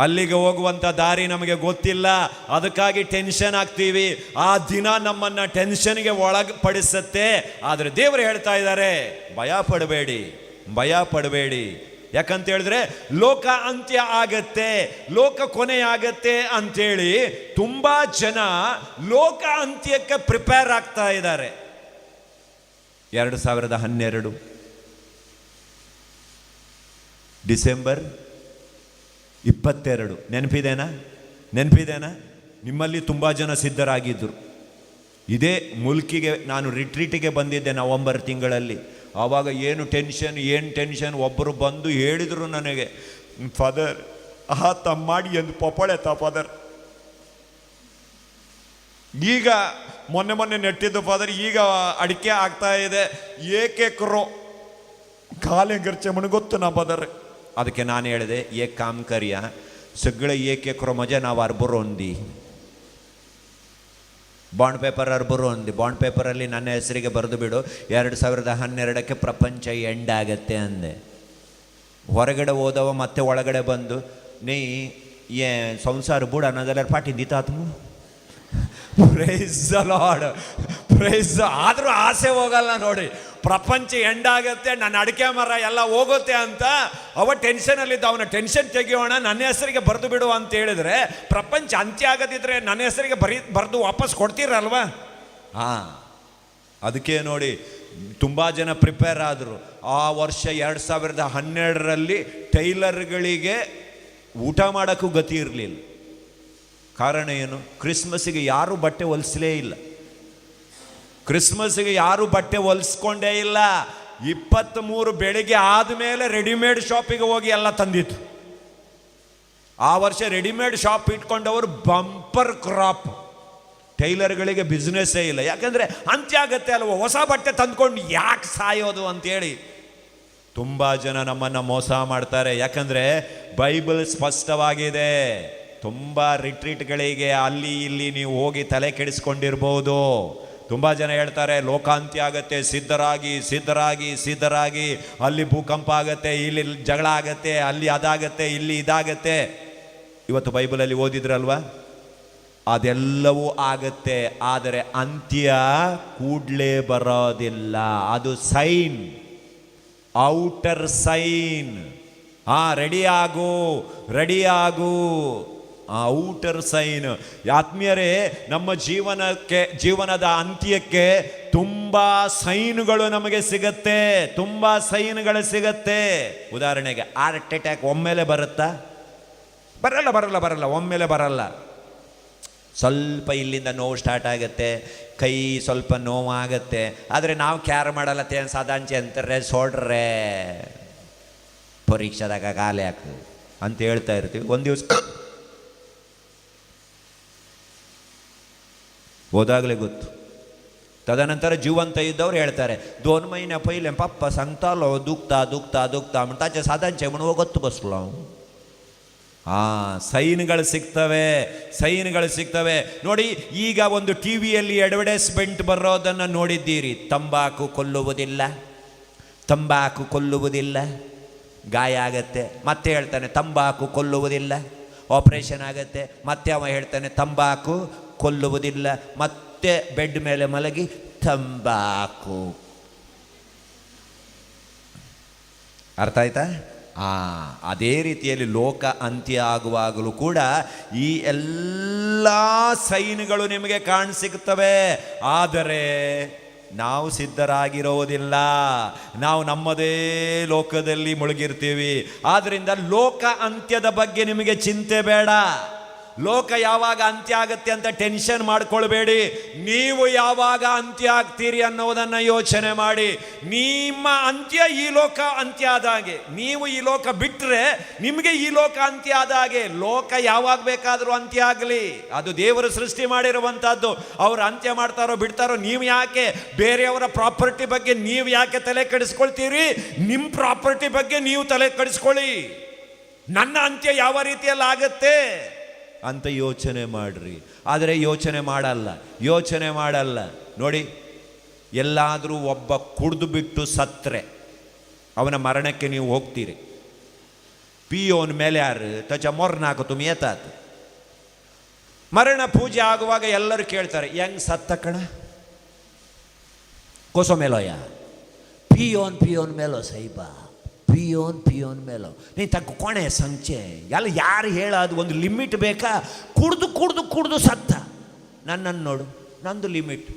ಅಲ್ಲಿಗೆ ಹೋಗುವಂಥ ದಾರಿ ನಮಗೆ ಗೊತ್ತಿಲ್ಲ, ಅದಕ್ಕಾಗಿ ಟೆನ್ಷನ್ ಆಗ್ತೀವಿ. ಆ ದಿನ ನಮ್ಮನ್ನು ಟೆನ್ಷನ್ಗೆ ಒಳಪಡಿಸುತ್ತೆ. ಆದರೆ ದೇವರು ಹೇಳ್ತಾ ಇದ್ದಾರೆ, ಭಯ ಪಡಬೇಡಿ, ಯಾಕಂತ ಹೇಳಿದ್ರೆ ಲೋಕ ಅಂತ್ಯ ಆಗತ್ತೆ, ಲೋಕ ಕೊನೆ ಆಗತ್ತೆ ಅಂತೇಳಿ ತುಂಬಾ ಜನ ಲೋಕ ಅಂತ್ಯಕ್ಕೆ ಪ್ರಿಪೇರ್ ಆಗ್ತಾ ಇದ್ದಾರೆ. 2012 ಡಿಸೆಂಬರ್ 22 ನೆನಪಿದೇನಾ? ನಿಮ್ಮಲ್ಲಿ ತುಂಬ ಜನ ಸಿದ್ಧರಾಗಿದ್ದರು. ಇದೇ ಮುಲ್ಕಿಗೆ ನಾನು ರಿಟ್ರೀಟಿಗೆ ಬಂದಿದ್ದೆ ನವಂಬರ್ ತಿಂಗಳಲ್ಲಿ. ಆವಾಗ ಏನು ಟೆನ್ಷನ್. ಒಬ್ಬರು ಬಂದು ಹೇಳಿದರು ನನಗೆ, ಫಾದರ್ ತಮ್ಮ ಮಾಡಿ ಎಂದು ಪೊಪ್ಪಳೆತ ಫಾದರ್, ಈಗ ಮೊನ್ನೆ ನೆಟ್ಟಿದ್ದು ಫಾದರ್, ಈಗ ಅಡಿಕೆ ಆಗ್ತಾ ಇದೆ, ಏಕೆಕ್ರೋ ಕಾಲೆ ಗರ್ಚೆ ಗೊತ್ತು ನಾ ಫಾದರ್. ಅದಕ್ಕೆ ನಾನು ಹೇಳಿದೆ, ಏಕ್ ಕಾಮ್ ಕರಿಯ ಸಗ್ಳ ಏಕೆಕ್ರೋ ಮಜಾ ನಾವು ಅರ್ಬರೋಂದಿ ಬಾಂಡ್ ಪೇಪರ್ ಅರ್ಬರೋಂದಿ, ಬಾಂಡ್ ಪೇಪರಲ್ಲಿ ನನ್ನ ಹೆಸರಿಗೆ ಬರೆದು ಬಿಡು, 2012 ಪ್ರಪಂಚ ಎಂಡ್ ಆಗತ್ತೆ ಅಂದೆ. ಹೊರಗಡೆ ಹೋದವ ಮತ್ತೆ ಒಳಗಡೆ ಬಂದು, ನೀ ಏ ಸಂಸಾರ ಬೂಡ ಅನ್ನೋದೆಲ್ಲ ಪಾಟಿ ದಿತಾತ್ಮು ಪ್ರೈಸ್ ದ ಲಾರ್ಡ್, ಪ್ರೈಸ್. ಆದರೂ ಆಸೆ ಹೋಗಲ್ಲ ನೋಡಿ, ಪ್ರಪಂಚ ಎಂಡ್ ಆಗತ್ತೆ, ನನ್ನ ಅಡಿಕೆ ಮರ ಎಲ್ಲ ಹೋಗುತ್ತೆ ಅಂತ ಅವ ಟೆನ್ಷನಲ್ಲಿದ್ದ. ಅವನ ಟೆನ್ಷನ್ ತೆಗಿಯೋಣ, ನನ್ನ ಹೆಸರಿಗೆ ಬರೆದು ಬಿಡು ಅಂತ ಹೇಳಿದ್ರೆ, ಪ್ರಪಂಚ ಅಂತ್ಯ ಆಗದಿದ್ರೆ ನನ್ನ ಹೆಸರಿಗೆ ಬರೆದು ವಾಪಸ್ ಕೊಡ್ತೀರಲ್ವಾ? ಅದಕ್ಕೆ ನೋಡಿ ತುಂಬ ಜನ ಪ್ರಿಪೇರ್ ಆದರು. ಆ ವರ್ಷ 2012 ಟೈಲರ್ಗಳಿಗೆ ಊಟ ಮಾಡೋಕ್ಕೂ ಗತಿ ಇರಲಿಲ್ಲ. ಕಾರಣ ಏನು? ಕ್ರಿಸ್ಮಸ್ಸಿಗೆ ಯಾರೂ ಬಟ್ಟೆ ಹೊಲಿಸಲೇ ಇಲ್ಲ. ಕ್ರಿಸ್ಮಸ್ಸಿಗೆ ಯಾರೂ ಬಟ್ಟೆ ಹೊಲಿಸ್ಕೊಂಡೇ ಇಲ್ಲ. 23 ಬೆಳಿಗ್ಗೆ ಆದಮೇಲೆ ರೆಡಿಮೇಡ್ ಶಾಪಿಗೆ ಹೋಗಿ ಎಲ್ಲ ತಂದಿತ್ತು. ಆ ವರ್ಷ ರೆಡಿಮೇಡ್ ಶಾಪ್ ಇಟ್ಕೊಂಡವರು ಬಂಪರ್ ಕ್ರಾಪ್. ಟೈಲರ್ಗಳಿಗೆ ಬಿಸ್ನೆಸ್ಸೇ ಇಲ್ಲ. ಯಾಕಂದರೆ ಅಂತ್ಯ ಆಗತ್ತೆ ಅಲ್ವ, ಹೊಸ ಬಟ್ಟೆ ತಂದ್ಕೊಂಡು ಯಾಕೆ ಸಾಯೋದು ಅಂತೇಳಿ ತುಂಬ ಜನ ನಮ್ಮನ್ನು ಮೋಸ ಮಾಡ್ತಾರೆ. ಯಾಕಂದರೆ ಬೈಬಲ್ ಸ್ಪಷ್ಟವಾಗಿದೆ. ತುಂಬ ರಿಟ್ರೀಟ್ಗಳಿಗೆ ಅಲ್ಲಿ ಇಲ್ಲಿ ನೀವು ಹೋಗಿ ತಲೆ ಕೆಡಿಸ್ಕೊಂಡಿರ್ಬೋದು. ತುಂಬ ಜನ ಹೇಳ್ತಾರೆ ಲೋಕಾಂತ್ಯ ಆಗತ್ತೆ, ಸಿದ್ಧರಾಗಿ, ಅಲ್ಲಿ ಭೂಕಂಪ ಆಗತ್ತೆ, ಇಲ್ಲಿ ಜಗಳ ಆಗತ್ತೆ, ಅಲ್ಲಿ ಅದಾಗತ್ತೆ, ಇಲ್ಲಿ ಇದಾಗತ್ತೆ. ಇವತ್ತು ಬೈಬಲಲ್ಲಿ ಓದಿದ್ರಲ್ವ, ಅದೆಲ್ಲವೂ ಆಗತ್ತೆ. ಆದರೆ ಅಂತ್ಯ ಕೂಡಲೇ ಬರೋದಿಲ್ಲ. ಅದು ಸೈನ್, ಔಟರ್ ಸೈನ್. ರೆಡಿ ಆಗು ಔಟರ್ ಸೈನ್. ಆತ್ಮೀಯರೇ, ನಮ್ಮ ಜೀವನದ ಅಂತ್ಯಕ್ಕೆ ತುಂಬ ಸೈನ್ಗಳು ನಮಗೆ ಸಿಗತ್ತೆ, ತುಂಬ ಸೈನ್ಗಳು ಸಿಗತ್ತೆ. ಉದಾಹರಣೆಗೆ ಹಾರ್ಟ್ ಅಟ್ಯಾಕ್ ಒಮ್ಮೆಲೆ ಬರುತ್ತಾ? ಬರಲ್ಲ, ಒಮ್ಮೆಲೆ ಬರಲ್ಲ. ಸ್ವಲ್ಪ ಇಲ್ಲಿಂದ ನೋವು ಸ್ಟಾರ್ಟ್ ಆಗುತ್ತೆ, ಕೈ ಸ್ವಲ್ಪ ನೋವಾಗತ್ತೆ. ಆದರೆ ನಾವು ಕ್ಯಾರ್ ಮಾಡಲ್ಲ. ಸಾಧಾಂಚೆ ಅಂತಾರೆ, ಸೋಡ್ರೆ ಪರೀಕ್ಷೆದಾಗ ಕಾಲೆ ಹಾಕು ಅಂತ ಹೇಳ್ತಾ ಇರ್ತೀವಿ. ಒಂದು ದಿವಸ ಹೋದಾಗಲೇ ಗೊತ್ತು. ತದನಂತರ ಜೀವಂತ ಇದ್ದವ್ರು ಹೇಳ್ತಾರೆ, 2 ಮಹಿನೆ ಪೈಲೆ ಪಪ್ಪ ಸಂಗ್ತಾಲೋ ದುಕ್ತಾ ಮುಂಟಾಚೆ ಸಾಧಾಂಚೆ ಮಣ್ಣು ಗೊತ್ತು ಬಸ್ಲೋ. ಸೈನ್ಗಳು ಸಿಗ್ತವೆ ನೋಡಿ. ಈಗ ಒಂದು ಟಿವಿಯಲ್ಲಿ ಅಡ್ವರ್ಟೈಸ್ಮೆಂಟ್ ಬರೋದನ್ನು ನೋಡಿದ್ದೀರಿ. ತಂಬಾಕು ಕೊಲ್ಲುವುದಿಲ್ಲ, ಗಾಯ ಆಗತ್ತೆ. ಮತ್ತೆ ಹೇಳ್ತಾನೆ ತಂಬಾಕು ಕೊಲ್ಲುವುದಿಲ್ಲ, ಆಪರೇಷನ್ ಆಗತ್ತೆ. ಮತ್ತೆ ಅವ ಹೇಳ್ತಾನೆ ತಂಬಾಕು ಕೊಲ್ಲುವುದಿಲ್ಲ. ಮತ್ತೆ ಬೆಡ್ ಮೇಲೆ ಮಲಗಿ ತಂಬಾಕು. ಅರ್ಥ ಆಯ್ತಾ? ಅದೇ ರೀತಿಯಲ್ಲಿ ಲೋಕ ಅಂತ್ಯ ಆಗುವಾಗಲೂ ಕೂಡ ಈ ಎಲ್ಲ ಸೈನ್ಗಳು ನಿಮಗೆ ಕಾಣಸಿಗುತ್ತವೆ. ಆದರೆ ನಾವು ಸಿದ್ಧರಾಗಿರೋದಿಲ್ಲ. ನಾವು ನಮ್ಮದೇ ಲೋಕದಲ್ಲಿ ಮುಳುಗಿರ್ತೀವಿ. ಆದ್ದರಿಂದ ಲೋಕ ಅಂತ್ಯದ ಬಗ್ಗೆ ನಿಮಗೆ ಚಿಂತೆ ಬೇಡ. ಲೋಕ ಯಾವಾಗ ಅಂತ್ಯ ಆಗುತ್ತೆ ಅಂತ ಟೆನ್ಷನ್ ಮಾಡ್ಕೊಳ್ಬೇಡಿ. ನೀವು ಯಾವಾಗ ಅಂತ್ಯ ಆಗ್ತೀರಿ ಅನ್ನೋದನ್ನು ಯೋಚನೆ ಮಾಡಿ. ನಿಮ್ಮ ಅಂತ್ಯ ಈ ಲೋಕ ಅಂತ್ಯ ಆದಾಗೆ. ನೀವು ಈ ಲೋಕ ಬಿಟ್ಟರೆ ನಿಮಗೆ ಈ ಲೋಕ ಅಂತ್ಯ ಆದಾಗೆ. ಲೋಕ ಯಾವಾಗ ಬೇಕಾದರೂ ಅಂತ್ಯ ಆಗಲಿ, ಅದು ದೇವರು ಸೃಷ್ಟಿ ಮಾಡಿರುವಂಥದ್ದು. ಅವರು ಅಂತ್ಯ ಮಾಡ್ತಾರೋ ಬಿಡ್ತಾರೋ, ನೀವು ಯಾಕೆ ಬೇರೆಯವರ ಪ್ರಾಪರ್ಟಿ ಬಗ್ಗೆ ನೀವು ಯಾಕೆ ತಲೆ ಕೆಡಿಸ್ಕೊಳ್ತೀರಿ? ನಿಮ್ಮ ಪ್ರಾಪರ್ಟಿ ಬಗ್ಗೆ ನೀವು ತಲೆ ಕೆಡಿಸ್ಕೊಳ್ಳಿ. ನನ್ನ ಅಂತ್ಯ ಯಾವ ರೀತಿಯಲ್ಲಿ ಆಗತ್ತೆ ಅಂತ ಯೋಚನೆ ಮಾಡ್ರಿ. ಆದರೆ ಯೋಚನೆ ಮಾಡಲ್ಲ ನೋಡಿ. ಎಲ್ಲಾದರೂ ಒಬ್ಬ ಕುಡಿದು ಬಿಟ್ಟು ಸತ್ತರೆ ಅವನ ಮರಣಕ್ಕೆ ನೀವು ಹೋಗ್ತೀರಿ. ಪಿಯೋನ್ ಮೇಲೆ ಯಾರು ತಚ ಮೊರ್ನಾಕು ತುಮ್ ಏತಾತ. ಮರಣ ಪೂಜೆ ಆಗುವಾಗ ಎಲ್ಲರೂ ಕೇಳ್ತಾರೆ, ಹೆಂಗ್ ಸತ್ತ ಕಣ? ಕೊಸೋ ಮೇಲೋಯ ಪಿಯೋನ್ ಮೇಲೋ ಸೈಬ ಪಿಯೋನ್ ಮೇಲೋ ನೀ ತಕ್ಕ ಕೊಣೆ ಸಂಚೆ ಎಲ್ಲ ಯಾರು ಹೇಳೋದು ಒಂದು ಲಿಮಿಟ್ ಬೇಕಾ? ಕುಡ್ದು ಸತ್ತ. ನನ್ನನ್ನು ನೋಡು, ನಂದು ಲಿಮಿಟ್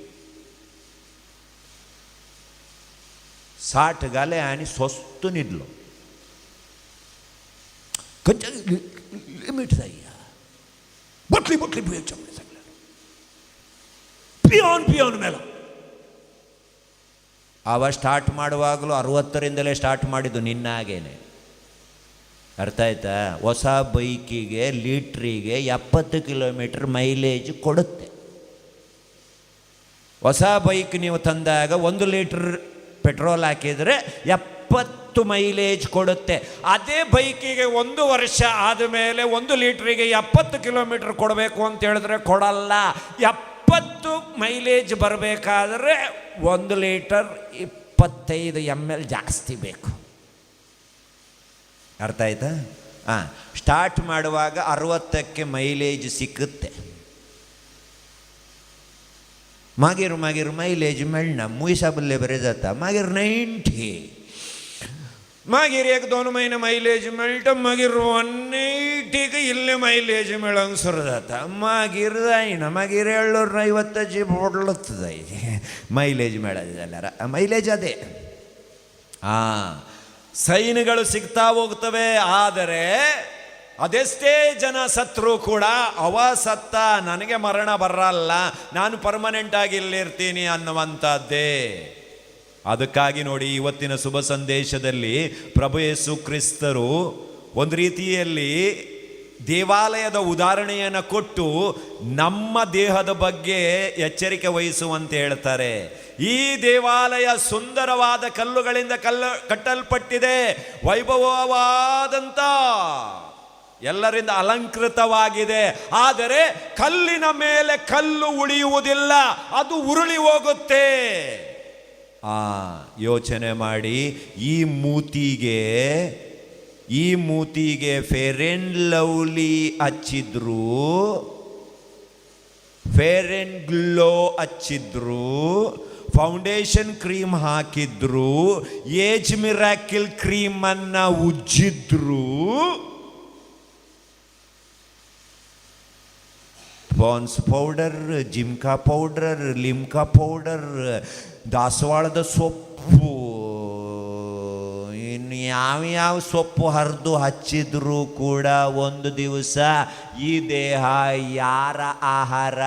60 गाले आणि स्वस्त निदलो कंच लिमिट जाईया बटली पियाच्या सगळ्या ಪಿಯೋನ್ ಮೇಲೆ ಅವ ಸ್ಟಾರ್ಟ್ ಮಾಡುವಾಗಲೂ 60ರಿಂದಲೇ ಸ್ಟಾರ್ಟ್ ಮಾಡಿದ್ದು, ನಿನ್ನಾಗೇನೆ. ಅರ್ಥ ಆಯ್ತಾ? ಹೊಸ ಬೈಕಿಗೆ ಲೀಟ್ರಿಗೆ 70 ಕಿಲೋಮೀಟರ್ ಮೈಲೇಜ್ ಕೊಡುತ್ತೆ. ಹೊಸ ಬೈಕ್ ನೀವು ತಂದಾಗ 1 ಲೀಟ್ರ್ ಪೆಟ್ರೋಲ್ ಹಾಕಿದರೆ 70 ಮೈಲೇಜ್ ಕೊಡುತ್ತೆ. ಅದೇ ಬೈಕಿಗೆ 1 ವರ್ಷ ಆದಮೇಲೆ 1 ಲೀಟ್ರಿಗೆ 70 ಕಿಲೋಮೀಟರ್ ಕೊಡಬೇಕು ಅಂತ ಹೇಳಿದ್ರೆ ಕೊಡಲ್ಲ. 70 ಮೈಲೇಜ್ ಬರಬೇಕಾದ್ರೆ 1 ಲೀಟರ್ 25 ml ಜಾಸ್ತಿ ಬೇಕು. ಅರ್ಥ ಆಯ್ತಾ? ಸ್ಟಾರ್ಟ್ ಮಾಡುವಾಗ 60ಕ್ಕೆ ಮೈಲೇಜ್ ಸಿಕ್ಕುತ್ತೆ. मागीर ಮೈಲೇಜ್ मेळना, मुयसाबल्ले बरें जाता. मागीर 90, मागीर 1-2 महिने मೈಲೇಜ್ मेळटा. मागीर 180ಗೆ इल्ले मೈಲೇಜ್ मेळोंक सुरू जाता. मागीर जायना, मागीर 750ची बोडलत जायची ಮೈಲೇಜ್ मेळत जाल्यार. ಮೈಲೇಜ್ ಅದೇ. ಸೈನ್ಗಳು ಸಿಗ್ತಾ ಹೋಗ್ತವೆ. ಆದರೆ ಅದೆಷ್ಟೇ ಜನ ಸತ್ರು ಕೂಡ ಅವ ಸತ್ತ, ನನಗೆ ಮರಣ ಬರಲ್ಲ, ನಾನು ಪರ್ಮನೆಂಟ್ ಆಗಿ ಇಲ್ಲಿರ್ತೀನಿ ಅನ್ನುವಂಥದ್ದೇ. ಅದಕ್ಕಾಗಿ ನೋಡಿ, ಇವತ್ತಿನ ಶುಭ ಸಂದೇಶದಲ್ಲಿ ಪ್ರಭು ಯೇಸು ಕ್ರಿಸ್ತರು ಒಂದು ರೀತಿಯಲ್ಲಿ ದೇವಾಲಯದ ಉದಾಹರಣೆಯನ್ನು ಕೊಟ್ಟು ನಮ್ಮ ದೇಹದ ಬಗ್ಗೆ ಎಚ್ಚರಿಕೆ ವಹಿಸುವಂತೆ ಹೇಳ್ತಾರೆ. ಈ ದೇವಾಲಯ ಸುಂದರವಾದ ಕಲ್ಲುಗಳಿಂದ ಕಟ್ಟಲ್ಪಟ್ಟಿದೆ, ವೈಭವವಾದಂಥ ಎಲ್ಲರಿಂದ ಅಲಂಕೃತವಾಗಿದೆ. ಆದರೆ ಕಲ್ಲಿನ ಮೇಲೆ ಕಲ್ಲು ಉಳಿಯುವುದಿಲ್ಲ, ಅದು ಉರುಳಿ ಹೋಗುತ್ತೆ. ಯೋಚನೆ ಮಾಡಿ, ಈ ಮೂತಿಗೆ ಫೇರ್ ಅಂಡ್ ಲವ್ಲಿ ಹಚ್ಚಿದ್ರು, ಫೇರ್ ಅಂಡ್ ಗ್ಲೋ ಹಚ್ಚಿದ್ರು, ಫೌಂಡೇಶನ್ ಕ್ರೀಮ್ ಹಾಕಿದ್ರು, ಏಜ್ ಮಿರಾಕಿಲ್ ಕ್ರೀಮ್ ಅನ್ನ ಉಜ್ಜಿದ್ರು, ಪಾನ್ಸ್ ಪೌಡರ್, ಜಿಮ್ಕಾ ಪೌಡರ್, ಲಿಮ್ಕಾ ಪೌಡರ್, ದಾಸವಾಳದ ಸೊಪ್ಪು, ಇನ್ನು ಯಾವ ಸೊಪ್ಪು ಹರಿದು ಹಚ್ಚಿದ್ರು ಕೂಡ ಒಂದು ದಿವಸ ಈ ದೇಹ ಯಾರ ಆಹಾರ?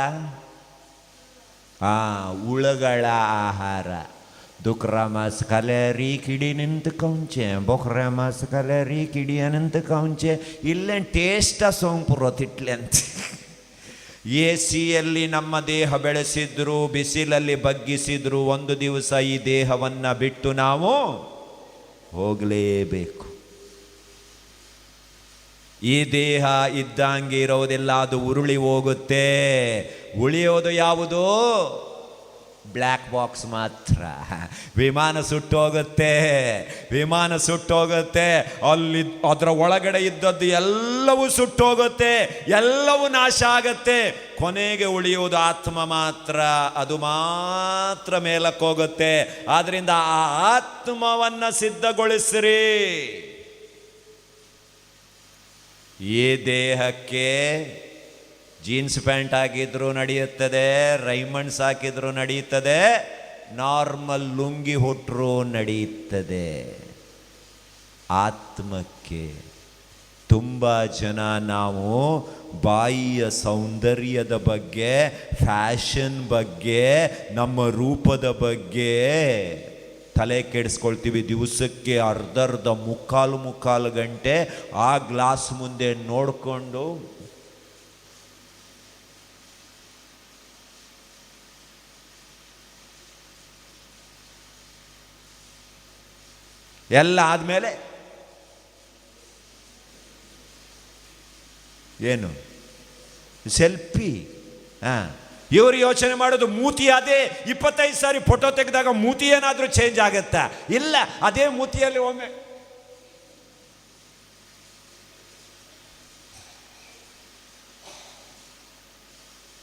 ಹುಳುಗಳ ಆಹಾರ. दुकरा मास कलेरी किडी निंत कौंचे, बोकरा मास कलेरी किडी अनंत कौंचे. इल्ले ಟೇಸ್ಟ್ ಸೋಂಪುರೋ ತಿಟ್ಲೆ ಅಂತ. ಎಸಿಯಲ್ಲಿ ನಮ್ಮ ದೇಹ ಬೆಳೆಸಿದ್ರು, ಬಿಸಿಲಲ್ಲಿ ಬಗ್ಗಿಸಿದ್ರು, ಒಂದು ದಿವಸ ಈ ದೇಹವನ್ನು ಬಿಟ್ಟು ನಾವು ಹೋಗಲೇಬೇಕು. ಈ ದೇಹ ಇದ್ದಂಗೆ ಇರೋದಿಲ್ಲ, ಅದು ಉರುಳಿ ಹೋಗುತ್ತೆ. ಉಳಿಯೋದು ಯಾವುದು? ಬ್ಲ್ಯಾಕ್ ಬಾಕ್ಸ್ ಮಾತ್ರ. ವಿಮಾನ ಸುಟ್ಟೋಗುತ್ತೆ, ಅಲ್ಲಿ ಅದರ ಒಳಗಡೆ ಇದ್ದದ್ದು ಎಲ್ಲವೂ ಸುಟ್ಟೋಗುತ್ತೆ, ಎಲ್ಲವೂ ನಾಶ ಆಗತ್ತೆ. ಕೊನೆಗೆ ಉಳಿಯುವುದು ಆತ್ಮ ಮಾತ್ರ, ಅದು ಮಾತ್ರ ಮೇಲಕ್ಕೋಗುತ್ತೆ. ಆದ್ರಿಂದ ಆ ಆತ್ಮವನ್ನು ಸಿದ್ಧಗೊಳಿಸಿರಿ. ಈ ದೇಹಕ್ಕೆ ಜೀನ್ಸ್ ಪ್ಯಾಂಟ್ ಹಾಕಿದ್ರು ನಡೆಯುತ್ತದೆ, ರೈಮಂಡ್ಸ್ ಹಾಕಿದ್ರು ನಡೆಯುತ್ತದೆ, ನಾರ್ಮಲ್ ಲುಂಗಿ ಹೊಟ್ಟರು ನಡೆಯುತ್ತದೆ. ಆತ್ಮಕ್ಕೆ ತುಂಬ ಜನ ನಾವು ಬಾಯಿಯ ಸೌಂದರ್ಯದ ಬಗ್ಗೆ, ಫ್ಯಾಷನ್ ಬಗ್ಗೆ, ನಮ್ಮ ರೂಪದ ಬಗ್ಗೆ ತಲೆ ಕೆಡಿಸ್ಕೊಳ್ತೀವಿ. ದಿವಸಕ್ಕೆ ಅರ್ಧ ಮುಕ್ಕಾಲು ಗಂಟೆ ಆ ಗ್ಲಾಸ್ ಮುಂದೆ ನೋಡಿಕೊಂಡು ಎಲ್ಲ ಆದಮೇಲೆ ಏನು ಸೆಲ್ಫಿ. ಇವರು ಯೋಚನೆ ಮಾಡೋದು ಮೂತಿ ಅದೇ 25 ಸಾರಿ ಫೋಟೋ ತೆಗೆದಾಗ ಮೂತಿ ಏನಾದರೂ ಚೇಂಜ್ ಆಗುತ್ತಾ? ಇಲ್ಲ, ಅದೇ ಮೂತಿಯಲ್ಲಿ ಒಮ್ಮೆ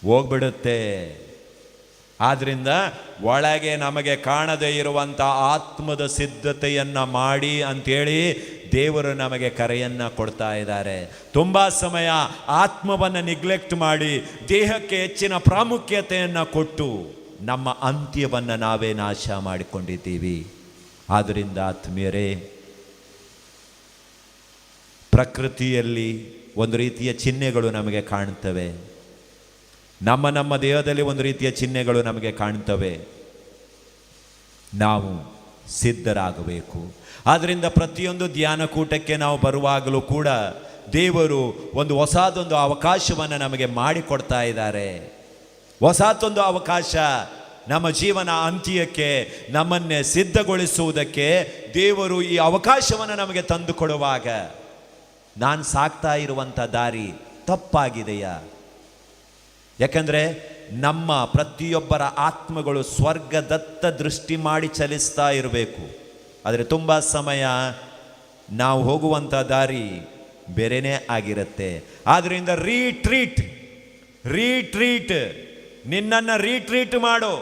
ಹೋಗ್ಬಿಡುತ್ತೆ. ಆದ್ರಿಂದ ಒಳಗೆ ನಮಗೆ ಕಾಣದೇ ಇರುವಂಥ ಆತ್ಮದ ಸಿದ್ಧತೆಯನ್ನು ಮಾಡಿ ಅಂಥೇಳಿ ದೇವರು ನಮಗೆ ಕರೆಯನ್ನು ಕೊಡ್ತಾ ಇದ್ದಾರೆ. ತುಂಬ ಸಮಯ ಆತ್ಮವನ್ನು ನಿಗ್ಲೆಕ್ಟ್ ಮಾಡಿ ದೇಹಕ್ಕೆ ಹೆಚ್ಚಿನ ಪ್ರಾಮುಖ್ಯತೆಯನ್ನು ಕೊಟ್ಟು ನಮ್ಮ ಅಂತ್ಯವನ್ನು ನಾವೇ ನಾಶ ಮಾಡಿಕೊಂಡಿದ್ದೀವಿ. ಆದ್ದರಿಂದ ಆತ್ಮೀಯರೇ, ಪ್ರಕೃತಿಯಲ್ಲಿ ಒಂದು ರೀತಿಯ ಚಿಹ್ನೆಗಳು ನಮಗೆ ಕಾಣ್ತವೆ, ನಮ್ಮ ದೇಹದಲ್ಲಿ ಒಂದು ರೀತಿಯ ಚಿಹ್ನೆಗಳು ನಮಗೆ ಕಾಣ್ತವೆ. ನಾವು ಸಿದ್ಧರಾಗಬೇಕು. ಆದ್ದರಿಂದ ಪ್ರತಿಯೊಂದು ಧ್ಯಾನಕೂಟಕ್ಕೆ ನಾವು ಬರುವಾಗಲೂ ಕೂಡ ದೇವರು ಒಂದು ಹೊಸದೊಂದು ಅವಕಾಶವನ್ನು ನಮಗೆ ಮಾಡಿಕೊಡ್ತಾ ಇದ್ದಾರೆ. ಹೊಸತೊಂದು ಅವಕಾಶ, ನಮ್ಮ ಜೀವನ ಅಂತ್ಯಕ್ಕೆ ನಮ್ಮನ್ನೇ ಸಿದ್ಧಗೊಳಿಸುವುದಕ್ಕೆ ದೇವರು ಈ ಅವಕಾಶವನ್ನು ನಮಗೆ ತಂದು ಕೊಡುವಾಗ, ನಾನು ಸಾಕ್ತಾ ಇರುವಂಥ ದಾರಿ ತಪ್ಪಾಗಿದೆಯಾ? ಯಾಕಂದರೆ ನಮ್ಮ ಪ್ರತಿಯೊಬ್ಬರ ಆತ್ಮಗಳು ಸ್ವರ್ಗದತ್ತ ದೃಷ್ಟಿ ಮಾಡಿ ಚಲಿಸ್ತಾ ಇರಬೇಕು. ಆದರೆ ತುಂಬ ಸಮಯ ನಾವು ಹೋಗುವಂಥ ದಾರಿ ಬೇರೆಯೇ ಆಗಿರುತ್ತೆ. ಆದ್ದರಿಂದ ರೀಟ್ರೀಟ್ ನಿನ್ನನ್ನು ರೀಟ್ರೀಟ್ ಮಾಡು,